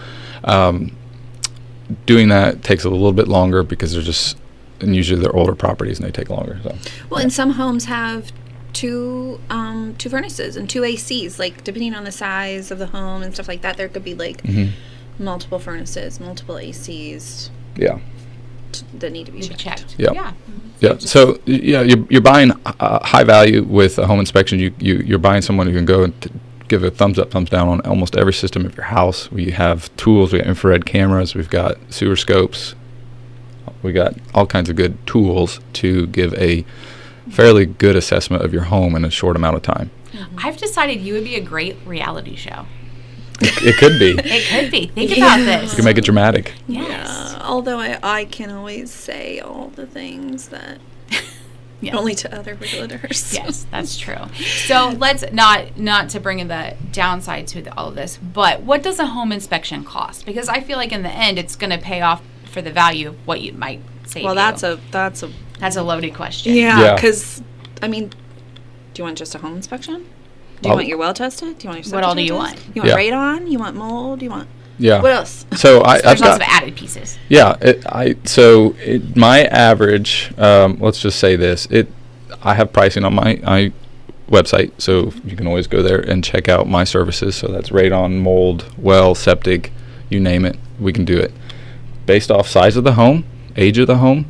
Doing that takes a little bit longer because and usually they're older properties and they take longer. So.
Well, and some homes have two furnaces and 2 ACs, like depending on the size of the home and stuff like that. There could be like multiple furnaces, multiple ACs.
Yeah.
That need to be
Need to be
checked.
checked.
Yeah.
Yeah.
Yeah. So you're buying high value with a home inspection. You're buying someone who can go and give a thumbs up, thumbs down on almost every system of your house. We have tools. We got infrared cameras. We've got sewer scopes. We got all kinds of good tools to give a fairly good assessment of your home in a short amount of time.
I've decided you would be a great reality show.
It could be.
It could be. Think about this.
You can make it dramatic.
Yes.
Yeah, although I can always say all the things that
Yeah.
only to other realtors.
Yes, that's true. So let's not to bring in the downside to all of this, but what does a home inspection cost? Because I feel like in the end, it's going to pay off for the value of what you might save.
Well,
you.
that's a
loaded question.
yeah. Because I mean, do you want just a home inspection? Do you
Oh.
want your well tested? Do you want your
What all do
septic
you
tested?
want?
You want
Yeah.
radon? You want mold? Do you want
Yeah.
what else?
So I've
There's lots
got
of added pieces.
Yeah, my average. Let's just say this. I have pricing on my website, so you can always go there and check out my services. So that's radon, mold, well, septic, you name it, we can do it. Based off size of the home, age of the home,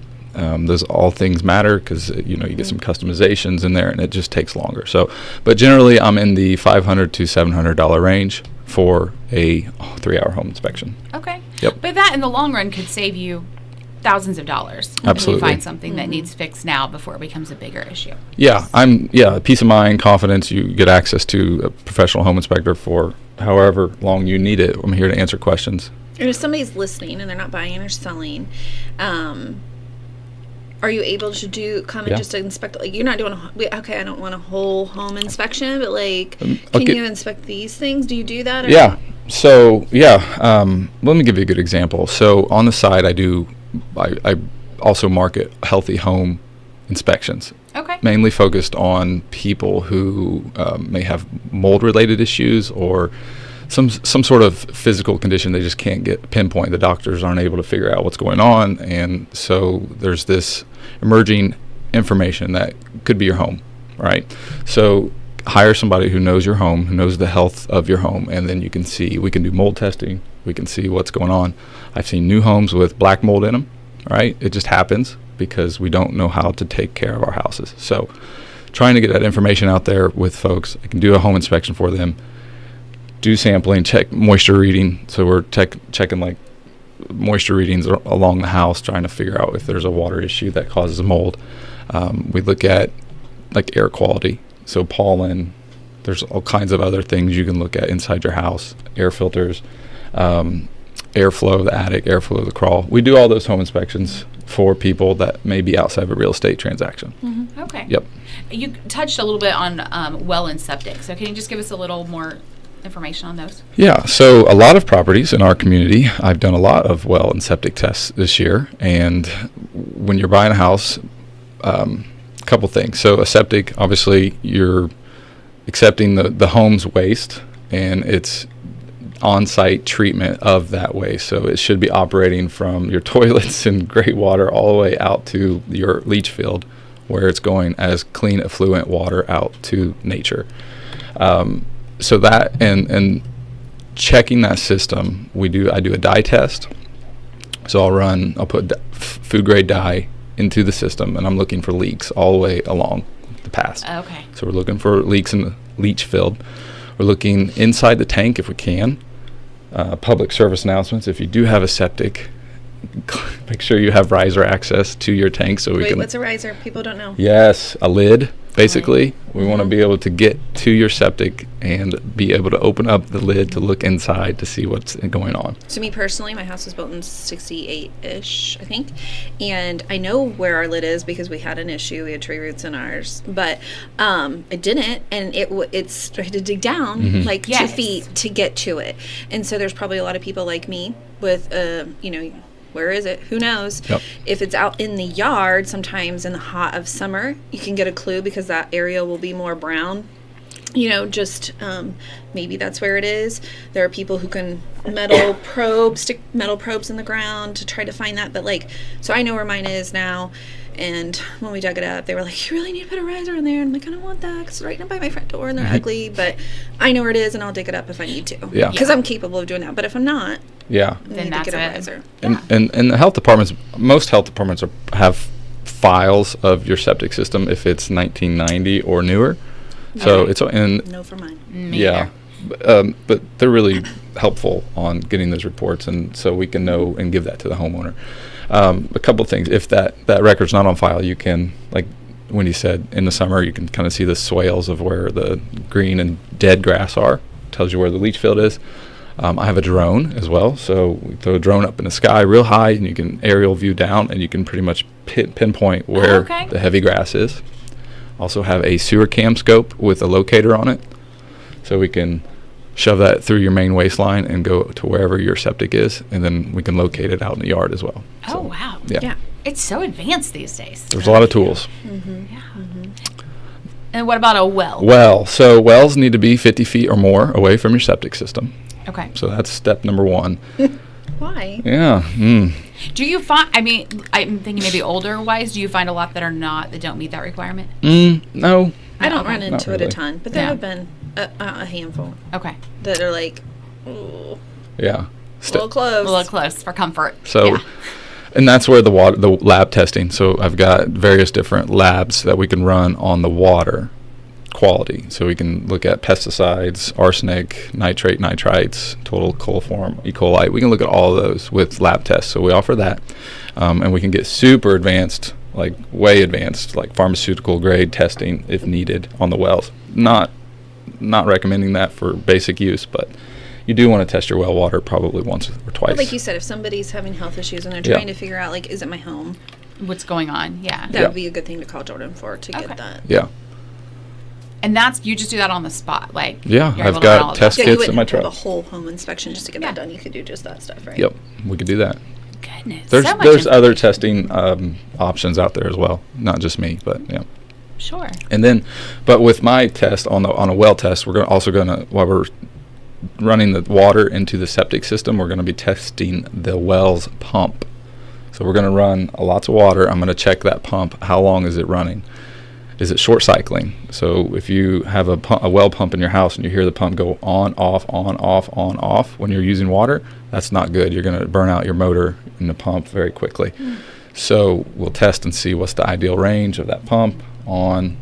those all things matter because you get some customizations in there, and it just takes longer. So, but generally, I'm in the $500 to $700 range for a 3-hour home inspection.
Okay.
Yep.
But that in the long run could save you thousands of dollars.
Absolutely.
If you find something that needs fixed now before it becomes a bigger issue.
Yeah, peace of mind, confidence. You get access to a professional home inspector for however long you need it. I'm here to answer questions.
And if somebody's listening and they're not buying or selling, are you able to come and
Yeah.
just inspect? Like, you're not doing okay. I don't want a whole home inspection, but like,
Okay.
can you inspect these things? Do you do that? Or
Yeah. So let me give you a good example. So on the side, I also market healthy home inspections,
Okay.
mainly focused on people who may have mold-related issues or some sort of physical condition they just can't get pinpoint. The doctors aren't able to figure out what's going on, and so there's this emerging information that could be your home, right? So hire somebody who knows your home, who knows the health of your home, and then we can do mold testing. We can see what's going on. I've seen new homes with black mold in them, right? It just happens because we don't know how to take care of our houses. So trying to get that information out there with folks. I can do a home inspection for them, do sampling, check moisture reading. So we're checking like moisture readings along the house, trying to figure out if there's a water issue that causes mold. We look at like air quality, so pollen. There's all kinds of other things you can look at inside your house, air filters, airflow of the attic, airflow of the crawl. We do all those home inspections for people that may be outside of a real estate transaction.
Okay.
Yep.
You touched a little bit on well and septic. So can you just give us a little more information on those?
Yeah, so a lot of properties in our community, I've done a lot of well and septic tests this year. And when you're buying a house, a couple things. So a septic, obviously, you're accepting the home's waste, and it's on-site treatment of that waste. So it should be operating from your toilets and gray water all the way out to your leach field, where it's going as clean effluent water out to nature. So that and checking that system, I do a dye test. So I'll put food grade dye into the system, and I'm looking for leaks all the way along the path.
Okay.
So we're looking for leaks in the leach field. We're looking inside the tank if we can. Public service announcements: if you do have a septic, make sure you have riser access to your tank so we
Wait,
can.
what's a riser? People don't know.
Yes, a lid. Basically,
Right.
we want to be able to get to your septic and be able to open up the lid to look inside to see what's going on.
So me personally, my house was built in 68-ish, I think. And I know where our lid is because we had an issue. We had tree roots in ours. But it didn't. And it's I had to dig down like 2
Yes.
feet to get to it. And so there's probably a lot of people like me with, where is it? Who knows?
Yep.
If it's out in the yard, sometimes in the hot of summer, you can get a clue because that area will be more brown. Maybe that's where it is. There are people who can stick metal probes in the ground to try to find that. But so I know where mine is now. And when we dug it up, they were like, "You really need to put a riser in there." And I'm like, "I don't want that because it's right by my front door and they're ugly." But I know where it is, and I'll dig it up if I need to.
Yeah.
Because I'm capable of doing that. But if I'm not,
Yeah.
I
Then
need
that's
to get a
it.
riser.
And the health departments, most health departments have files of your septic system if it's 1990 or newer. So
Okay.
it's in.
No for mine.
Me
Yeah. But they're really helpful on getting those reports, and so we can know and give that to the homeowner. A couple of things. If that record's not on file, you can, like Wendy said, in the summer, you can kind of see the swales of where the green and dead grass are. Tells you where the leach field is. I have a drone as well, so we throw a drone up in the sky real high, and you can aerial view down, and you can pretty much pinpoint where
okay.
the heavy grass is. Also have a sewer cam scope with a locator on it, so we can shove that through your main waste line and go to wherever your septic is, and then we can locate it out in the yard as well.
Oh,
So,
wow.
Yeah.
It's so advanced these days.
There's a lot of tools.
Yeah. And what about a well?
Well, so wells need to be 50 feet or more away from your septic system.
Okay.
So that's step number one.
Why?
Yeah.
Do you find, I'm thinking maybe older wise, do you find a lot that don't meet that requirement?
No.
I don't
Okay.
run into
Not
it a
really.
ton, but there
Yeah.
have been a handful
Okay.
that are like, ooh,
Yeah.
a little close.
A little close for comfort.
So,
yeah.
and that's where the lab testing. So I've got various different labs that we can run on the water quality. So we can look at pesticides, arsenic, nitrate, nitrites, total coliform, E. coli. We can look at all of those with lab tests. So we offer that, and we can get super advanced, like way advanced, like pharmaceutical grade testing if needed on the wells. Not recommending that for basic use, but you do want to test your well water probably once or twice.
But like you said, if somebody's having health issues and they're
Yeah.
trying to figure out, like, is it my home?
What's going on? Yeah.
That
Yeah.
would be a good thing to call Jordan for to
Okay.
get that.
Yeah.
And you just do that on the spot. Like,
Yeah,
you're
I've
able to run all
got
of
test
that.
Yeah, you
kits in
wouldn't
my
have to have
truck.
a whole home inspection just to get
Yeah.
that done. You could do just that stuff, right?
Yep, we could do that.
Goodness.
There's
so much
there's other
information.
testing options out there as well, not just me, but yeah.
Sure.
And then, but with my test on a well test, we're also gonna while we're running the water into the septic system, we're gonna be testing the well's pump. So we're gonna run lots of water. I'm gonna check that pump. How long is it running? Is it short cycling? So if you have a well pump in your house and you hear the pump go on, off, on, off, on, off when you're using water, that's not good. You're going to burn out your motor in the pump very quickly. So we'll test and see what's the ideal range of that pump on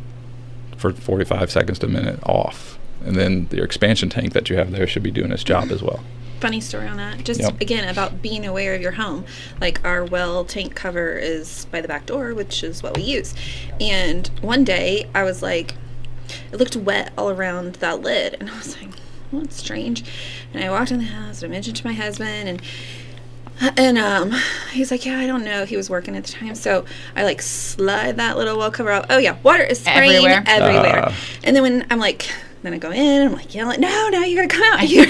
for 45 seconds to a minute, off. And then your expansion tank that you have there should be doing its job as well.
Funny story on that. Just
Yep.
again about being aware of your home. Like our well tank cover is by the back door, which is what we use. And one day I was like, it looked wet all around that lid, and I was like, well, that's strange. And I walked in the house and I mentioned to my husband, and he's like, yeah, I don't know. He was working at the time, so I like slide that little well cover out. Oh yeah, water is spraying everywhere. And then when I'm like. Then I go in, and I'm like yelling, no, you gotta come out here.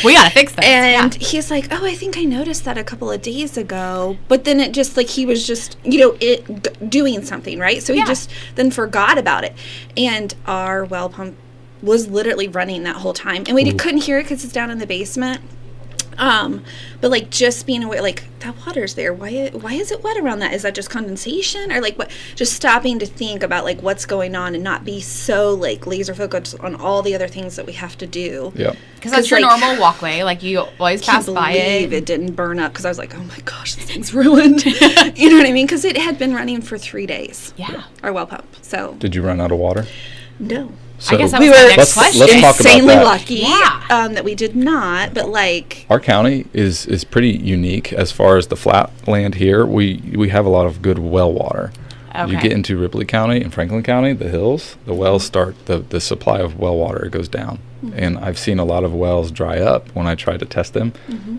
We gotta fix this.
And
yeah.
he's like, oh, I think I noticed that a couple of days ago. But then it just, like, he was just, doing something, right? So he
Yeah.
just then forgot about it. And our well pump was literally running that whole time. And we couldn't hear it because it's down in the basement. But like just being aware, like that water's there. Why is it wet around that? Is that just condensation or like what? Just stopping to think about like what's going on and not be so like laser focused on all the other things that we have to do.
Yeah.
Because that's your
like,
normal walkway. Like you always pass by it.
It didn't burn up because I was like, oh my gosh, this thing's ruined. You know what I mean? Because it had been running for 3 days.
Yeah.
Our well pump. So
Did you run out of water?
no.
So
I guess that
we
was my
were
next question.
let's talk about
insanely
that.
lucky
Yeah.
that we did not, but like
Our county is pretty unique as far as the flat land here. We have a lot of good well water.
Okay.
You get into Ripley County and Franklin County, the hills, the wells start, the supply of well water goes down. And I've seen a lot of wells dry up when I tried to test them,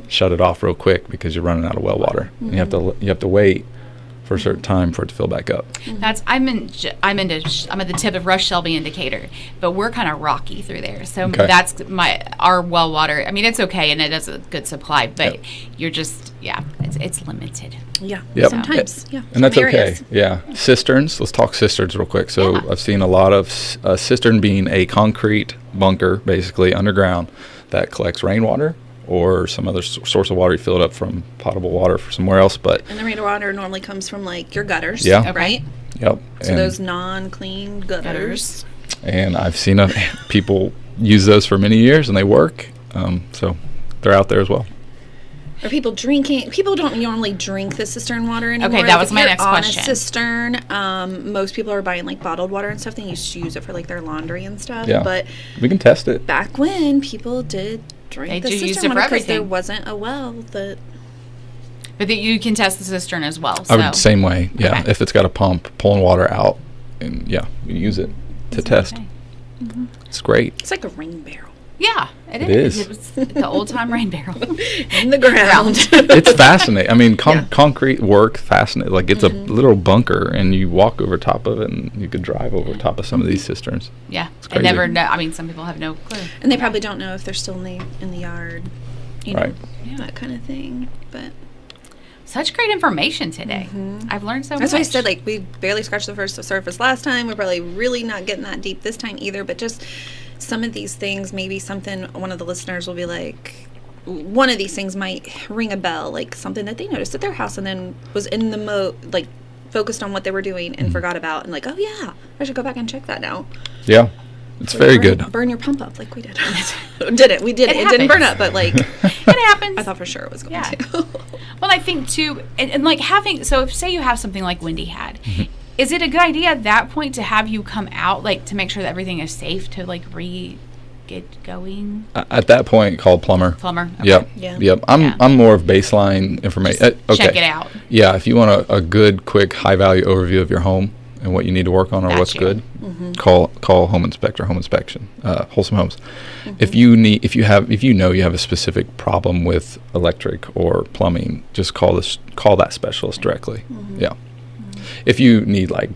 shut it off real quick because you're running out of well water. And you have to wait for a certain time for it to fill back up.
That's I'm at the tip of Rush Shelby and Decatur, but we're kind of rocky through there. So
Okay.
that's our well water. I mean, it's okay and it has a good supply, but you're just it's limited.
yeah,
Yep.
sometimes
And that's
some
okay.
areas.
Yeah. Cisterns. Let's talk cisterns real quick. So
Yeah.
I've seen a lot of cistern being a concrete bunker, basically underground, that collects rainwater or some other source of water. You fill it up from potable water for somewhere else. But
And the rainwater normally comes from like your gutters,
Yeah.
right?
yep.
So those non-clean gutters.
And I've seen people use those for many years and they work. So they're out there as well.
Are people drinking? People don't normally drink the cistern water anymore.
Okay, that
Like,
was
if
my
you're
next
on
question.
A cistern, most people are buying like bottled water and stuff. They used to use it for like their laundry and stuff.
Yeah.
But
We can test it.
back when people did drink
They
the
just used
cistern
it for
water because there
everything.
wasn't a well that.
But that you can test the cistern as well.
I would
So
same way. Yeah.
Okay.
If it's got a pump pulling water out, and you use it to test.
okay.
It's great.
It's like a rain barrel
Yeah,
It is.
It was the old time rain barrel.
in the ground.
It's fascinating. I mean, concrete work, fascinating. Like it's a little bunker, and you walk over top of it, and you could drive over top of some of these cisterns.
Yeah, I
crazy.
never know. I mean, some people have no clue.
And they probably don't know if they're still in the yard, you know,
Right.
that kind of thing. But
Such great information today. I've learned so much.
that's why I said, like, we barely scratched the surface last time. We're probably really not getting that deep this time either. But just some of these things, maybe something one of the listeners will be like, one of these things might ring a bell, like something that they noticed at their house and then was in the like focused on what they were doing and forgot about, and like, oh yeah, I should go back and check that now.
Yeah, it's very good.
Burn your pump up like we did. Didn't we? Did
It
it didn't burn
happens.
up, but like
it happens.
I thought for sure it was going
Yeah.
to.
Well, I think too, and like having, so if say you have something like Wendy had, is it a good idea at that point to have you come out, like to make sure that everything is safe to like get going?
At that point, call plumber.
Plumber? Okay.
Yep.
Yeah.
Yep.
Yeah.
I'm more of baseline information. Okay.
Check it out.
Yeah. If you want a good, quick, high value overview of your home and what you need to work on or what's
Gotcha.
good, call home inspector, home inspection, Wholesome Homes. If you you have a specific problem with electric or plumbing, just call that specialist directly. Yeah. If you need like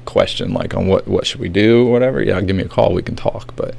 question like on what should we do or whatever, yeah, give me a call, we can talk. But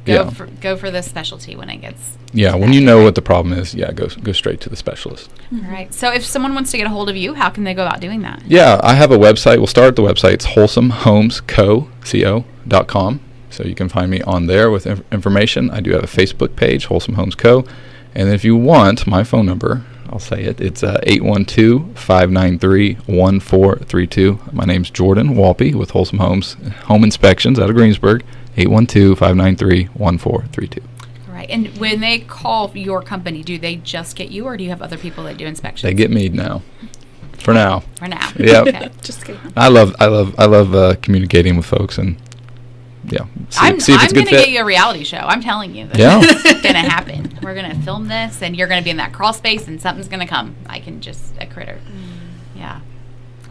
Go for the specialty when it gets.
when you know what the problem is, go straight to the specialist.
All right. So if someone wants to get a hold of you, how can they go about doing that?
Yeah, I have a website. We'll start at the website. It's wholesomehomesco.com. So you can find me on there with information. I do have a Facebook page, Wholesome Homes Co. And if you want my phone number, I'll say it. It's 812-593-1432. My name's Jordan Walpe with Wholesome Homes Home Inspections out of Greensburg. 812-593-1432.
All right. And when they call your company, do they just get you, or do you have other people that do inspections?
They get me now. For now.
For now.
Yeah.
Okay.
Just kidding.
I love communicating with folks and see if it's
I'm
a good
going to
fit.
get you a reality show. I'm telling you.
Yeah.
It's going to happen. We're going to film this, and you're going to be in that crawl space, and something's going to come. A critter. Yeah.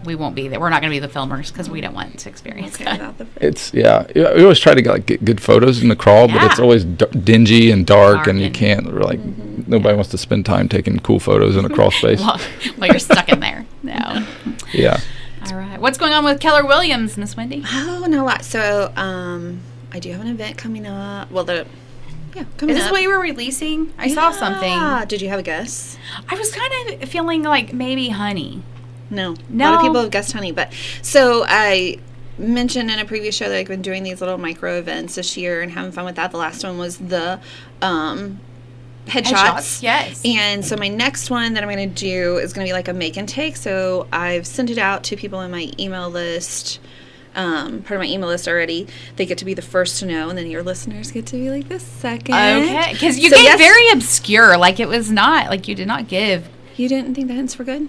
We won't be there. We're not going to be the filmers because we don't want to experience
Okay,
that.
without the
We always try to get good photos in the crawl, but it's
Yeah.
always dingy and dark, and you
and-
can't nobody wants to spend time taking cool photos in a crawl space.
While you're stuck in there. No.
Yeah.
All right. What's going on with Keller Williams, Miss Wendy?
Oh, not a lot. So, I do have an event coming up. Well, coming
Is this
up.
what you were releasing? I saw something.
Yeah. Did you have a guess?
I was kind of feeling like maybe honey.
No. A lot
No.
of people have guessed honey, but so mentioned in a previous show that I've been doing these little micro events this year and having fun with that. The last one was the headshots.
Yes.
And so my next one that I'm going to do is going to be like a make and take. So I've sent it out to people in my email list. Part of my email list already. They get to be the first to know, and then your listeners get to be like the second.
Okay, because you gave very obscure. Like it was not like you did not give.
You didn't think the hints were good?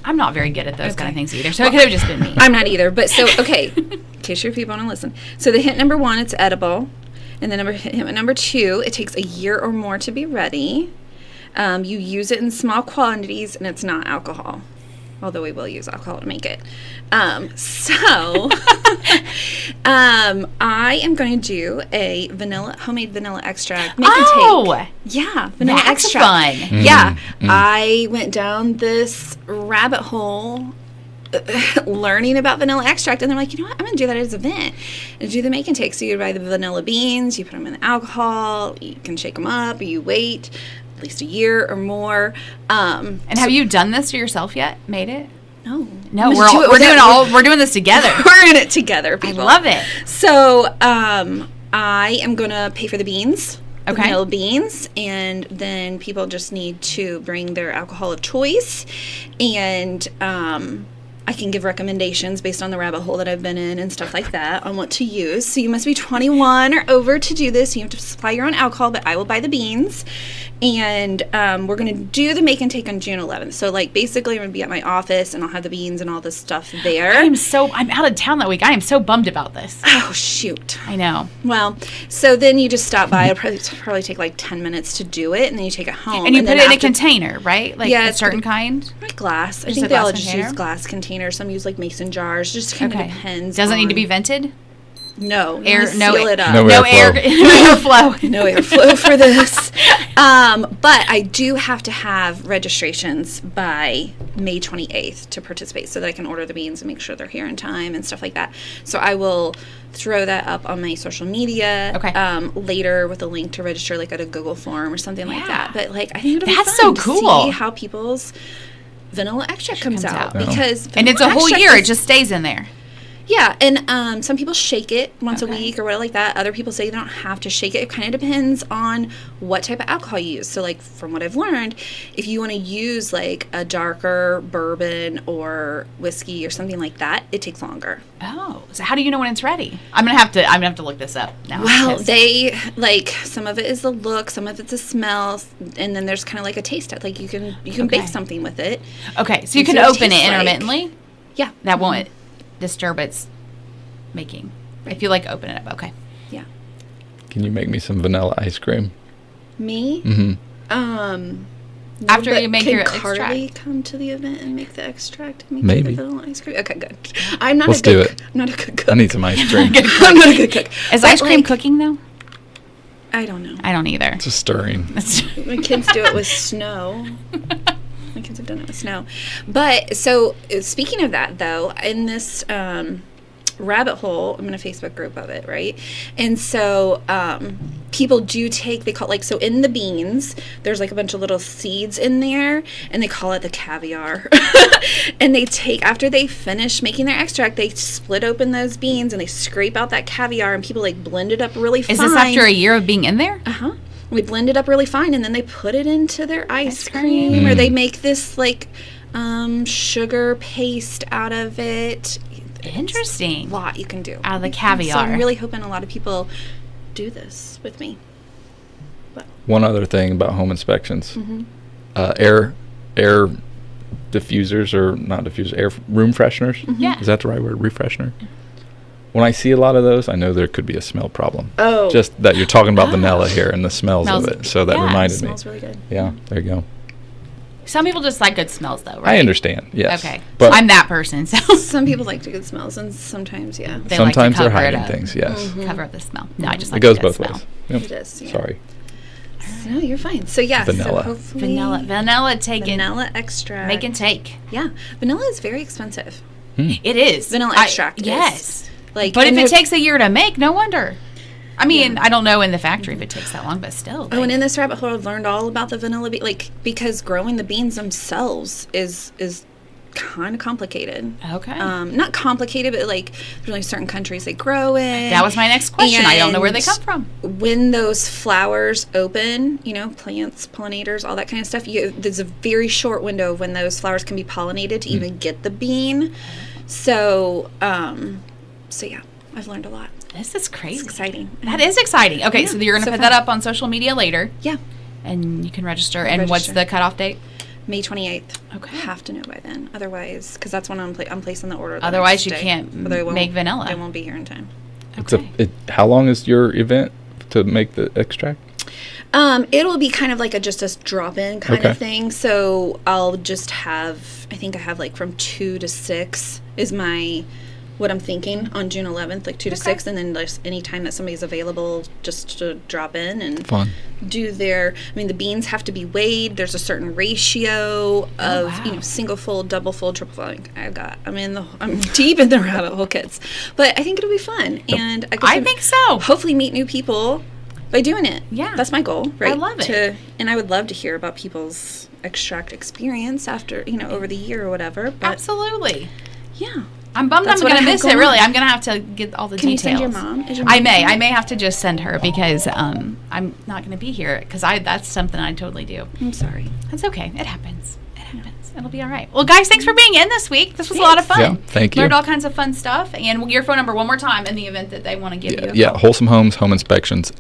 I'm not very good at those kind of things either, so it could have just been me.
I'm not either. But so okay, in case your people want to listen. So the hint number 1, it's edible, and then hint number 2, it takes a year or more to be ready. You use it in small quantities, and it's not alcohol. Although we will use alcohol to make it. I am going to do a homemade vanilla extract make and take. Yeah, vanilla
that's
extract.
Fun.
Yeah, I went down this rabbit hole learning about vanilla extract, and they're like, you know what, I'm going to do that as an event and do the make and take. So you buy the vanilla beans, you put them in the alcohol, you can shake them up, you wait at least a year or more.
And have you done this for yourself yet? Made it?
No,
we're doing this together.
We're in it together, people.
I love it.
So, I am gonna pay for the beans, the
Okay.
vanilla beans, and then people just need to bring their alcohol of choice, and I can give recommendations based on the rabbit hole that I've been in and stuff like that on what to use. So you must be 21 or over to do this. You have to supply your own alcohol, but I will buy the beans. And we're going to do the make and take on June 11th. So, like, basically, I'm going to be at my office, and I'll have the beans and all this stuff there.
I'm out of town that week. I am so bummed about this.
Oh, shoot.
I know.
Well, so then you just stop by. It'll probably take, like, 10 minutes to do it, and then you take it home.
And you put
then
it in a
after-
container, right? Like
Yeah,
a
it's
certain kind?
Like glass. I
Just
think
a
they all
glass
just
container?
use glass containers. Some use, like, mason jars. Just kind of depends.
Doesn't need to
on-
be vented?
No.
No
seal it up.
No
No
airflow.
airflow.
No airflow for this. But I do have to have registrations by May 28th to participate so that I can order the beans and make sure they're here in time and stuff like that. So I will throw that up on my social media later with a link to register, like at a Google form or something like that. But like, I think it'll be
That's
fun
so cool.
to see how people's vanilla extract comes out.
Yeah.
Because
And it's a
vanilla
whole
extract
year.
is-
It just stays in there.
Yeah, and some people shake it once a
Okay.
week or whatever like that. Other people say they don't have to shake it. It kind of depends on what type of alcohol you use. So, like, from what I've learned, if you want to use, like, a darker bourbon or whiskey or something like that, it takes longer.
Oh. So how do you know when it's ready? I'm gonna have to look this up now.
Well,
'cause-
they, like, some of it is the look, some of it's the smell, and then there's kind of like a taste test. Like, you can bake
Okay.
something with it.
Okay, so you
and
can
see what it
open it
tastes like.
intermittently?
Yeah.
That won't disturb its making. If you like open it up, okay.
Yeah.
Can you make me some vanilla ice cream?
Me?
Mm-hmm.
No,
After
but
you make
can
your
Carly
extract.
come to the event and make the extract and make
Maybe.
the vanilla ice cream? Okay, good. I'm not
Let's
a good
do it.
I'm not a good cook.
I need some ice cream.
I'm not a good cook.
Is
But,
ice cream
like,
cooking though?
I don't know.
I don't either.
Just stirring.
My kids do it with snow. My kids have done it with snow. But so speaking of that though, in this rabbit hole, I'm in a Facebook group of it, right? And so people do they call, like, so in the beans there's like a bunch of little seeds in there, and they call it the caviar. And they after they finish making their extract, they split open those beans and they scrape out that caviar, and people like blend it up really fine.
Is this after a year of being in there?
Uh-huh. We blend it up really fine, and then they put it into their ice cream, or they make this like sugar paste out of it.
Interesting.
A lot you can do
Out of the
So
caviar.
I'm really hoping a lot of people do this with me.
One other thing about home inspections.
Mm-hmm.
Air diffusers, or not diffusers, air room fresheners.
Yeah.
Is that the right word? Refreshener? When I see a lot of those, I know there could be a smell problem.
Oh.
Just that you're talking about vanilla here and the smells
Smells-
of it. So that
yeah,
reminded me.
Smells really good.
Yeah, there you go.
Some people just like good smells though, right?
I understand. Yes.
Okay.
But
I'm that person, so
Some people like the good smells, and sometimes, yeah.
they like to
sometimes they're
cover it
hiding
up.
things. Yes.
Cover up the smell. No, I just
It
like
goes
the good
both
smell.
ways. Yep.
It is, yeah.
Sorry.
No, you're fine. So, yeah.
Vanilla.
So hopefully
Vanilla take
vanilla extract.
make and take.
Yeah. Vanilla is very expensive.
It is.
Vanilla extract is.
Yes.
Like,
But if
and
it
they're-
takes a year to make, no wonder. I mean, I don't know in the factory if it takes that long, but still.
Oh, and in this rabbit hole, I've learned all about the vanilla because growing the beans themselves is kind of complicated.
Okay.
Not complicated, but like there's only certain countries they grow in.
That was my next question. I don't know where they come
And
from.
When those flowers open, plants, pollinators, all that kind of stuff, there's a very short window of when those flowers can be pollinated to even get the bean. So, yeah, I've learned a lot.
This is crazy.
It's exciting.
That is exciting. Okay,
Yeah,
so you're going to
so
put
fun.
that up on social media later,
Yeah,
and you can register. And what's
Register.
the cutoff date?
May 28th.
Okay.
I have to know by then. Otherwise, because that's when I'm placing the order. the
Otherwise,
next
you
day.
can't
Or they won't-
make vanilla.
They won't be here in time.
Okay.
How long is your event to make the extract?
It'll be kind of like just a drop-in kind
Okay.
of thing. So I'll just have, I think I have like from 2 to 6 is what I'm thinking on June 11th, like 2 to 6. And then just any time that somebody's available just to drop in and
Fun.
do the beans have to be weighed. There's a certain ratio of,
wow.
single fold, double fold, triple fold. I'm deep in the rabbit hole, kids. But I think it'll be fun. And
I think so.
hopefully meet new people by doing it.
Yeah.
That's my goal, right?
I love it.
And I would love to hear about people's extract experience after, over the year or whatever. But
Absolutely.
yeah.
I'm bummed
That's
I'm
what
going
I
to
had
miss it,
going
really.
on.
I'm going to have to get all the
Can you
details.
send your mom? Is your
I
mom
may.
coming?
I may have to just send her because I'm not going to be here because that's something I totally do.
I'm sorry.
That's okay. It happens. It'll be all right. Well, guys, thanks for being in this week. This was a lot of fun.
Yeah, thank you.
Learned all kinds of fun stuff. And your phone number one more time in the event that they want to give you a
Yeah,
call.
Wholesome Homes Home Inspections,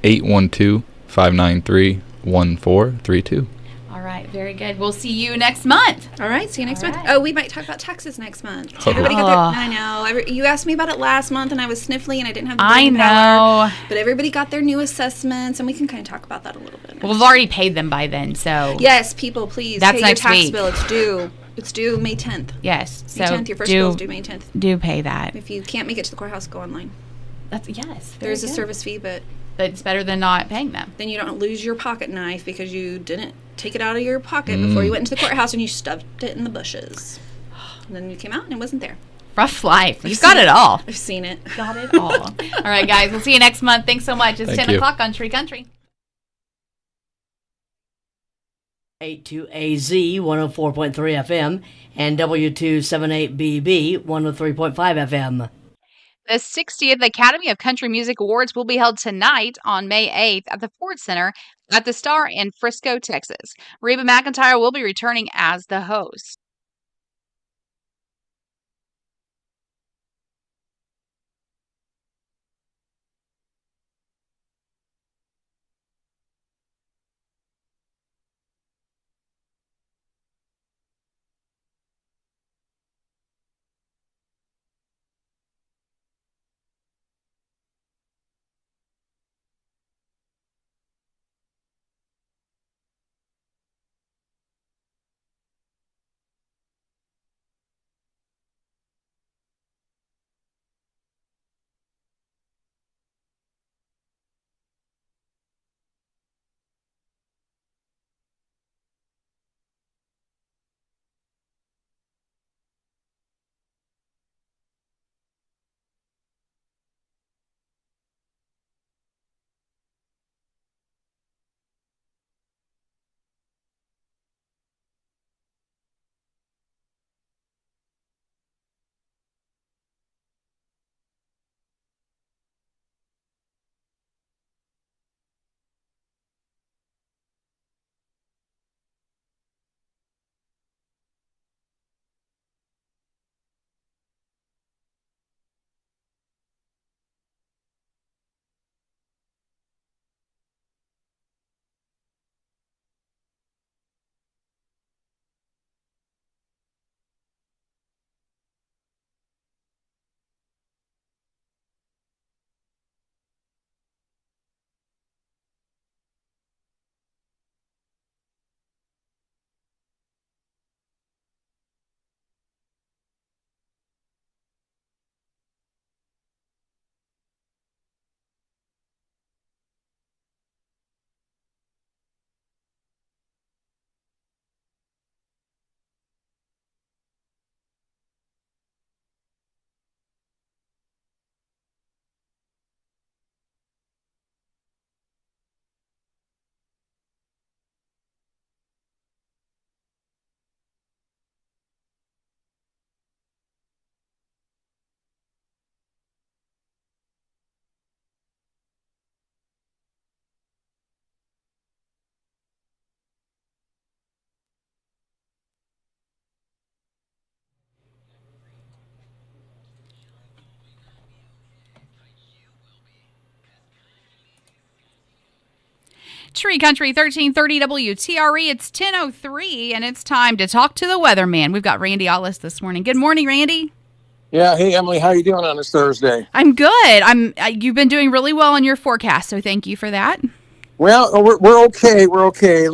812-593-1432.
All right. Very good. We'll see you next month.
All right. See you next
All
month.
right.
Oh, we might talk about taxes next month.
Oh.
Everybody got
Oh.
their. I know. You asked me about it last month, and I was sniffly, and I didn't have the
I
brain power.
know.
But everybody got their new assessments, and we can kind of talk about that a little bit.
Well, we've already paid them by then, so.
Yes, people, please
That's
pay your
next
tax
week.
bill. It's due. It's due May 10th.
Yes. So
May 10th. Your first bill is due May 10th.
do pay that.
If you can't make it to the courthouse, go online.
Yes.
There is a service fee, but
But it's better than not paying them.
then you don't lose your pocket knife because you didn't take it out of your pocket before you went into the courthouse and you stuffed it in the bushes. And then you came out and it wasn't there.
Rough life. You've got it all.
I've seen it.
Got it all. All right, guys. We'll see you next month. Thanks so much. It's
Thank
10
you.
o'clock on Tree Country.
82AZ 104.3 FM and W278BB 103.5 FM.
The 60th Academy of Country Music Awards will be held tonight on May 8th at the Ford Center at the Star in Frisco, Texas. Reba McEntire will be returning as the host. Tree Country 1330 WTRE. It's 10:03, and it's time to talk to the weatherman. We've got Randy Otlis this morning. Good morning, Randy.
Yeah. Hey, Emily, how you doing on this Thursday?
I'm good. You've been doing really well on your forecast, so thank you for that.
Well, we're okay. We're okay.